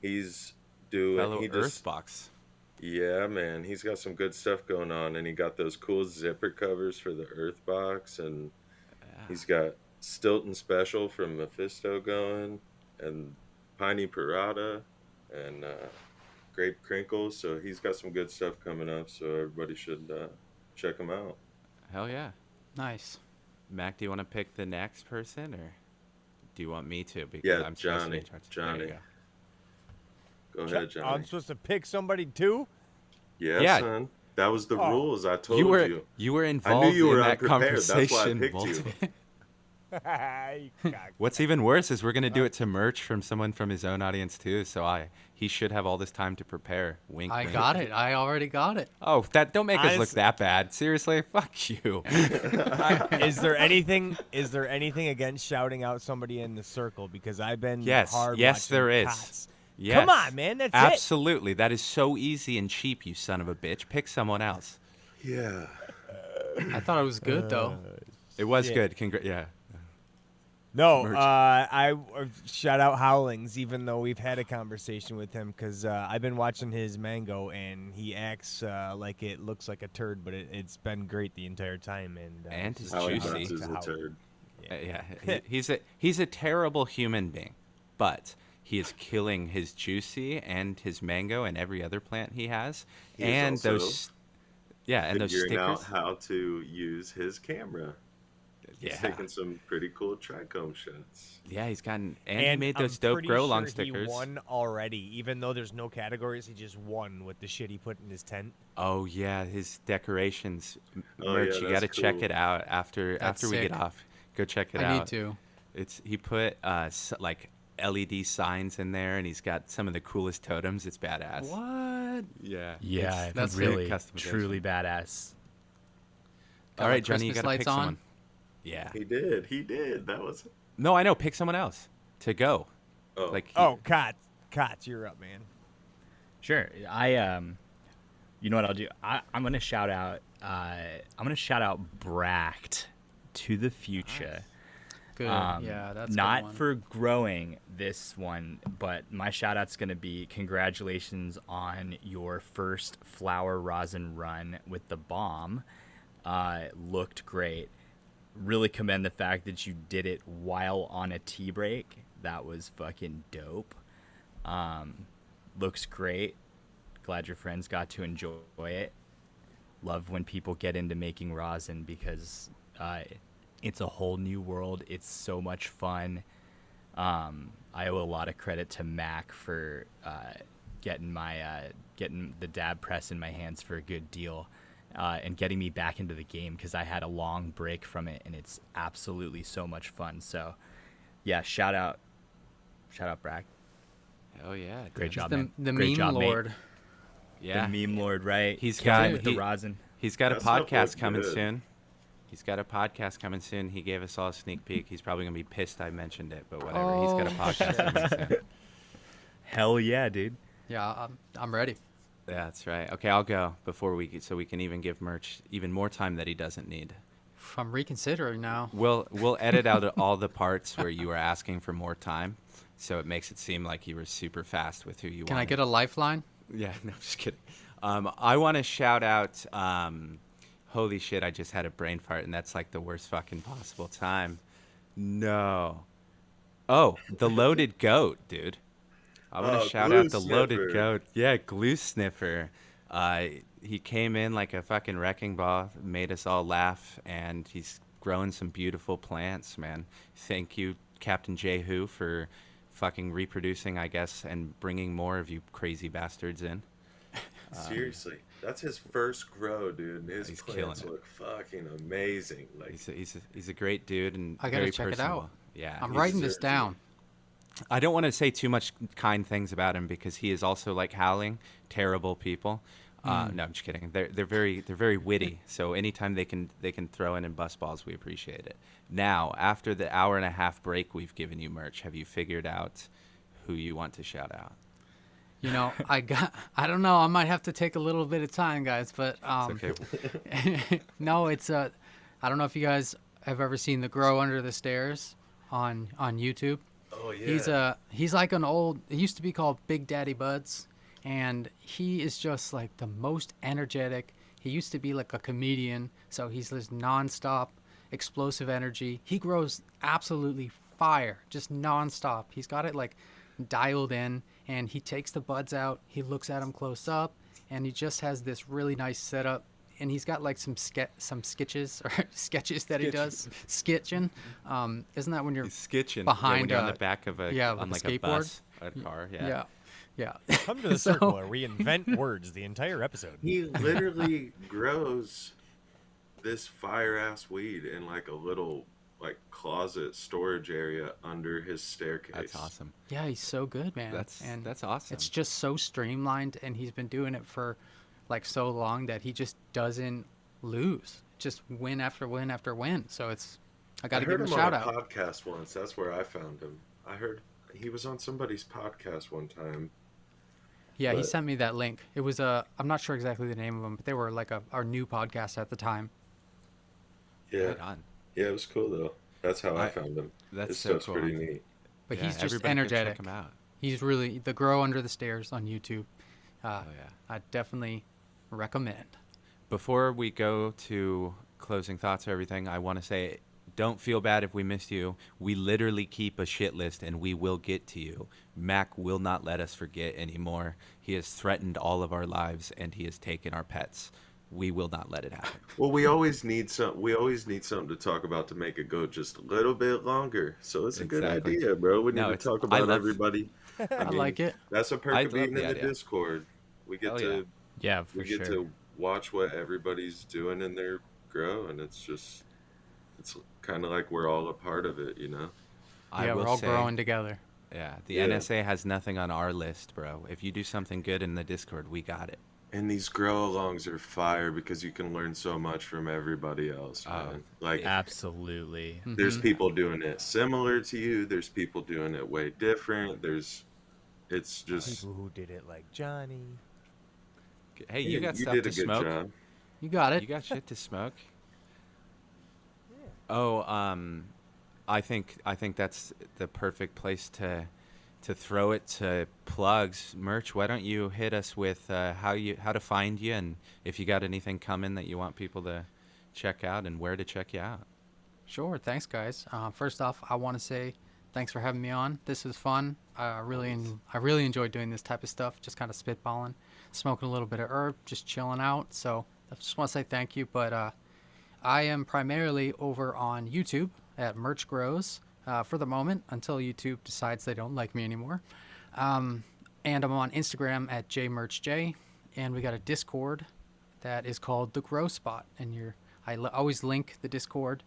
He's doing fellow Earthbox. Yeah, man, he's got some good stuff going on, and he got those cool zipper covers for the Earthbox, and he's got Stilton Special from Mephisto going, and Piney Parada, and Grape Crinkles. So he's got some good stuff coming up, so everybody should check him out. Hell yeah. Nice. Mack, do you want to pick the next person, or do you want me to? Because I'm Johnny. Johnny. Go ahead, Johnny. I'm supposed to pick somebody too? Yeah, son. That was the rules. I told you. You were involved I knew you were in that unprepared. conversation. That's why I picked you. What's even worse is we're going to do it to merch from someone from his own audience too, so he should have all this time to prepare. Wink, wink. Got it. I already got it. Oh, don't make us look that bad. Seriously, fuck you. Is there anything against shouting out somebody in the circle? Because I've been hard yes, there is. Cots. Yes. Come on, man. That's Absolutely. That is so easy and cheap, you son of a bitch. Pick someone else. Yeah. I thought it was good though. It was good. Yeah. No, I shout out Howlings, even though we've had a conversation with him, because I've been watching his mango, and he acts like it looks like a turd, but it's been great the entire time. And he's juicy. He's a turd. Yeah. He's a terrible human being, but he is killing his juicy and his mango and every other plant he has. And those figuring out stickers. How to use his camera. He's taking some pretty cool trichome shots. Yeah, he's gotten he made those dope grow long stickers. He won already, even though there's no categories. He just won with the shit he put in his tent. Oh yeah, his decorations merch. You got to check it out after we get off. Go check it out. I need to. He put like LED signs in there, and he's got some of the coolest totems. It's badass. What? what? Yeah, that's really truly badass. All right, Johnny, you gotta pick someone. Yeah, he did. That was. No, I know. Pick someone else to go. Cots, you're up, man. Sure, you know what I'll do? I'm gonna shout out. Bracked to the future. Nice. Good. That's not for growing this one, but my shout out's gonna be congratulations on your first flower rosin run with the bomb. Looked great. Really commend the fact that you did it while on a tea break. That was fucking dope. Looks great. Glad your friends got to enjoy it. Love when people get into making rosin because it's a whole new world. It's so much fun. I owe a lot of credit to Mack for getting the dab press in my hands for a good deal and getting me back into the game because I had a long break from it, and it's absolutely so much fun. So, yeah, shout out, Brack. Oh yeah, great job, the man. The great meme job, lord. Mate. Yeah, the meme lord, right? He's got with the rosin. He's got a podcast coming soon. He's got a podcast coming soon. He gave us all a sneak peek. He's probably gonna be pissed I mentioned it, but whatever. He's got a podcast coming soon. Hell yeah, dude. Yeah, I'm ready. Yeah, that's right. Okay, I'll go before so we can even give Merch even more time that he doesn't need. I'm reconsidering now. We'll edit out all the parts where you were asking for more time, so it makes it seem like you were super fast with who you want. Can I get a lifeline? Yeah, no, just kidding. I want to shout out. Holy shit! I just had a brain fart, and that's like the worst fucking possible time. No. Oh, the loaded goat, dude. I want to shout out the loaded goat. Yeah, Glue Sniffer. He came in like a fucking wrecking ball, made us all laugh, and he's growing some beautiful plants, man. Thank you, Captain Jehu, for fucking reproducing, I guess, and bringing more of you crazy bastards in. Seriously, that's his first grow, dude. His plants look fucking amazing. Like he's a great dude and I gotta very check personable. it out. Yeah, I'm writing this down. I don't want to say too much kind things about him because he is also like Howling, terrible people. No, I'm just kidding. They're very witty. So anytime they can throw in and bust balls, we appreciate it. Now, after the hour and a half break we've given you, Merch, have you figured out who you want to shout out? You know, I don't know. I might have to take a little bit of time, guys. But it's okay. No, it's I don't know if you guys have ever seen the Grow Under the Stairs on YouTube. Oh yeah. He's like an old. It used to be called Big Daddy Buds, and he is just like the most energetic. He used to be like a comedian, so he's this nonstop, explosive energy. He grows absolutely fire, just nonstop. He's got it like dialed in, and he takes the buds out. He looks at them close up, and he just has this really nice setup. And he's got like some sketches that he does sketching. Isn't that when you're sketching behind when you're on the back of a on like skateboard? A bus, a car? Yeah. Come to the circle where we invent words the entire episode. He literally grows this fire ass weed in like a little like closet storage area under his staircase. That's awesome. Yeah, he's so good, man. That's awesome. It's just so streamlined, and he's been doing it for like so long that he just doesn't lose, just win after win after win. So I got to give him a shout out. I heard him on a podcast once. That's where I found him. I heard he was on somebody's podcast one time. Yeah, he sent me that link. It was I'm not sure exactly the name of them, but they were like our new podcast at the time. Yeah, right on. Yeah, it was cool though. That's how I found him. That's so cool. Pretty neat. But he's just energetic. Check him out. He's really the Grow Under the Stairs on YouTube. Yeah. I definitely recommend. Before we go to closing thoughts or everything, I want to say, don't feel bad if we missed you. We literally keep a shit list, and we will get to you. Mack will not let us forget anymore. He has threatened all of our lives, and he has taken our pets. We will not let it happen. Well, we always need something to talk about to make it go just a little bit longer. So it's a good idea, bro. We need to talk about everybody. I like it. That's a perk of being in the Discord. We get to to watch what everybody's doing in their grow, and it's kind of like we're all a part of it, you know. We're all growing together. Yeah, the NSA has nothing on our list, bro. If you do something good in the Discord, we got it. And these grow-alongs are fire because you can learn so much from everybody else, man. Like, absolutely. There's people doing it similar to you. There's people doing it way different. It's just people who did it like Johnny. Hey, you got stuff to smoke. Job. You got it. You got shit to smoke. Yeah. Oh, I think that's the perfect place to throw it to plugs. Merch, why don't you hit us with how to find you, and if you got anything coming that you want people to check out, and where to check you out. Sure. Thanks, guys. First off, I want to say thanks for having me on. This was fun. I really enjoyed doing this type of stuff, just kind of spitballing, smoking a little bit of herb, just chilling out. So I just want to say thank you. But I am primarily over on YouTube at Merch Grows for the moment, until YouTube decides they don't like me anymore. And I'm on Instagram at jmerchj, and we got a Discord that is called The Grow Spot, and I always link the Discord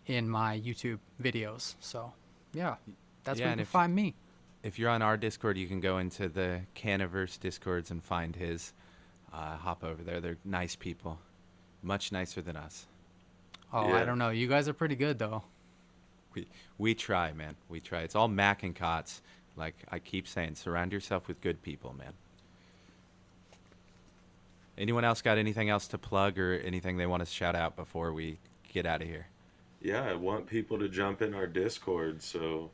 in my YouTube videos. So yeah, that's where you can find me. If you're on our Discord, you can go into the Caniverse Discords and find his. Hop over there. They're nice people, much nicer than us. Oh, yeah. I don't know. You guys are pretty good though. We try, man. We try. It's all Mack and Cots. Like I keep saying, surround yourself with good people, man. Anyone else got anything else to plug or anything they want to shout out before we get out of here? Yeah, I want people to jump in our Discord. So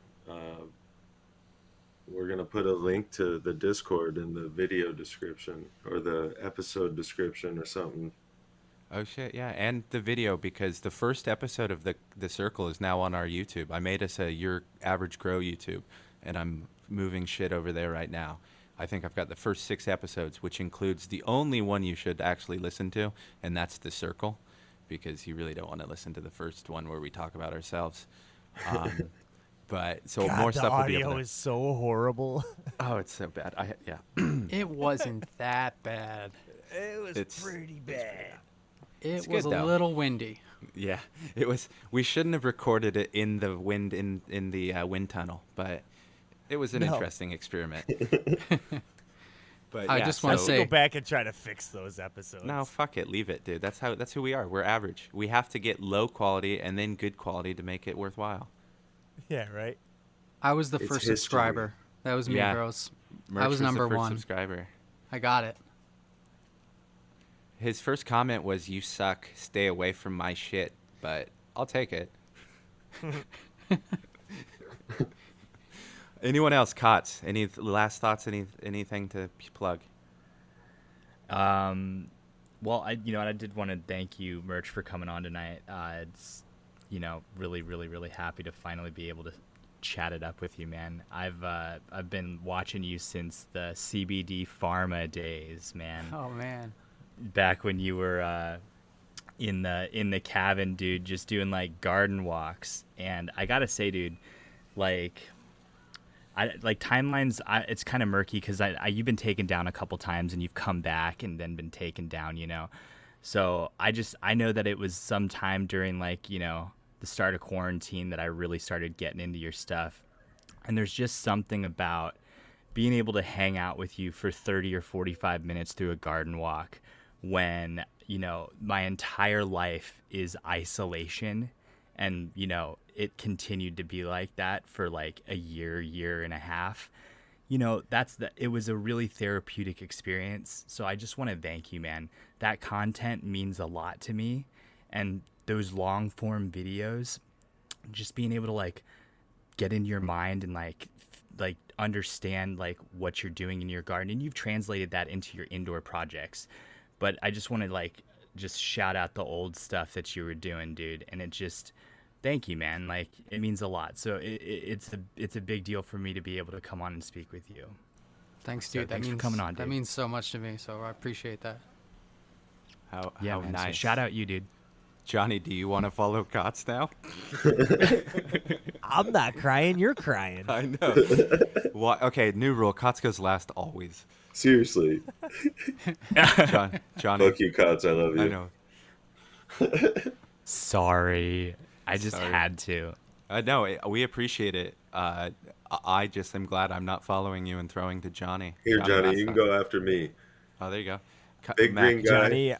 we're going to put a link to the Discord in the video description or the episode description or something. Oh, shit, yeah, and the video, because the first episode of the Circle is now on our YouTube. I made us a Your Average Grow YouTube, and I'm moving shit over there right now. I think I've got the first 6 episodes, which includes the only one you should actually listen to, and that's The Circle, because you really don't want to listen to the first one where we talk about ourselves. But so God, more stuff will be able to... The audio is so horrible. Oh, it's so bad. Yeah. It wasn't that bad. It was pretty bad. It was a little windy. Yeah, it was. We shouldn't have recorded it in the wind in the wind tunnel, but it was an interesting experiment. But I just want to say, go back and try to fix those episodes. No, fuck it, leave it, dude. That's who we are. We're average. We have to get low quality and then good quality to make it worthwhile. Yeah, right. I was the first subscriber. That was me, bros. I was number one. Subscriber. I got it. His first comment was, "You suck. Stay away from my shit." But I'll take it. Anyone else? Cots? Any last thoughts? Anything to plug? Well, I did want to thank you, Merch, for coming on tonight. It's really, really, really happy to finally be able to chat it up with you, man. I've been watching you since the CBD Pharma days, man. Oh man. Back when you were in the cabin, dude, just doing like garden walks. And I gotta say, dude, timelines, it's kind of murky because you've been taken down a couple times and you've come back and then been taken down, So I know that it was sometime during the start of quarantine that I really started getting into your stuff. And there's just something about being able to hang out with you for 30 or 45 minutes through a garden walk when, my entire life is isolation. And, it continued to be like that for like a year and a half. It was a really therapeutic experience. So I just want to thank you, man. That content means a lot to me. And those long form videos, just being able to get into your mind and understand what you're doing in your garden. And you've translated that into your indoor projects. But I just want to just shout out the old stuff that you were doing, dude. And it just, thank you, man. It means a lot. So it's a big deal for me to be able to come on and speak with you. Thanks, dude. Thanks for coming on, dude. That means so much to me. So I appreciate that. How man, nice. So shout out you, dude. Johnny, do you want to follow Cots now? I'm not crying. You're crying. I know. Well, okay, new rule. Cots goes last always. Seriously. Johnny. Fuck you, Cots. I love you. I know. Sorry. I just had to. No, we appreciate it. I just am glad I'm not following you and throwing to Johnny. Here, Johnny, you can go after me. Oh, there you go. Big Mack. green guy. Johnny,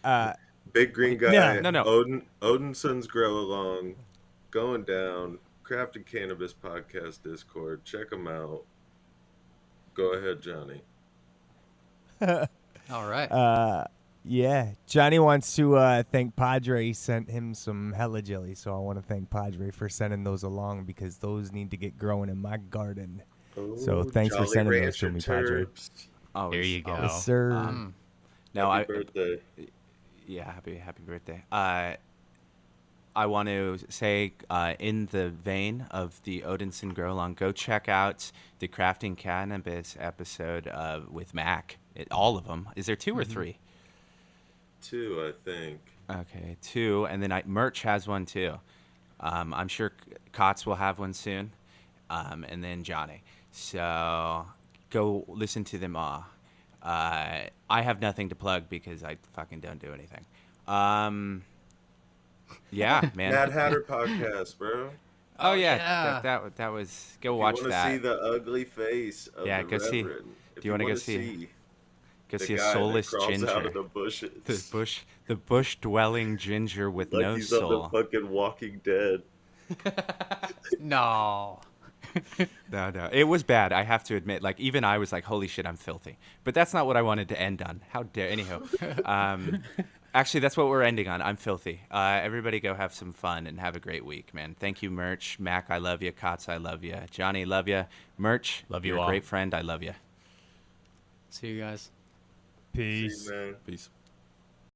big green guy. No. Odinson's Grow Along. Going down. Crafting Cannabis Podcast Discord. Check them out. Go ahead, Johnny. All right. Yeah, Johnny wants to thank Padre. He sent him some hella jelly, so I want to thank Padre for sending those along because those need to get growing in my garden. So thanks for sending those to me, Padre. Oh, there you go. Yes, sir. Happy birthday. Yeah, happy birthday. I want to say, in the vein of the Odinson Grow Along, go check out the Crafting Cannabis episode with Mack. All of them. Is there 2 or 3? 2, I think. Okay, 2, and then Merch has one too. I'm sure Cots will have one soon, and then Johnny. So go listen to them all. I have nothing to plug because I fucking don't do anything. Yeah, man. Mad Hatter podcast, bro. Oh yeah. That was. Go watch that. You want to see the ugly face of the go see. Reverend. Do you want to go see? Go see a soulless ginger. Out of the bushes. The bush dwelling ginger with like no he's soul. On the fucking Walking Dead. No. No. It was bad. I have to admit. Like even I was like, "Holy shit, I'm filthy." But that's not what I wanted to end on. How dare? Anyhow, actually, that's what we're ending on. I'm filthy. Everybody, go have some fun and have a great week, man. Thank you, Merch. Mack, I love you. Cots, I love you. Johnny, love you. Merch, love you you're all. A great friend. I love you. See you guys. Peace. See you, man. Peace.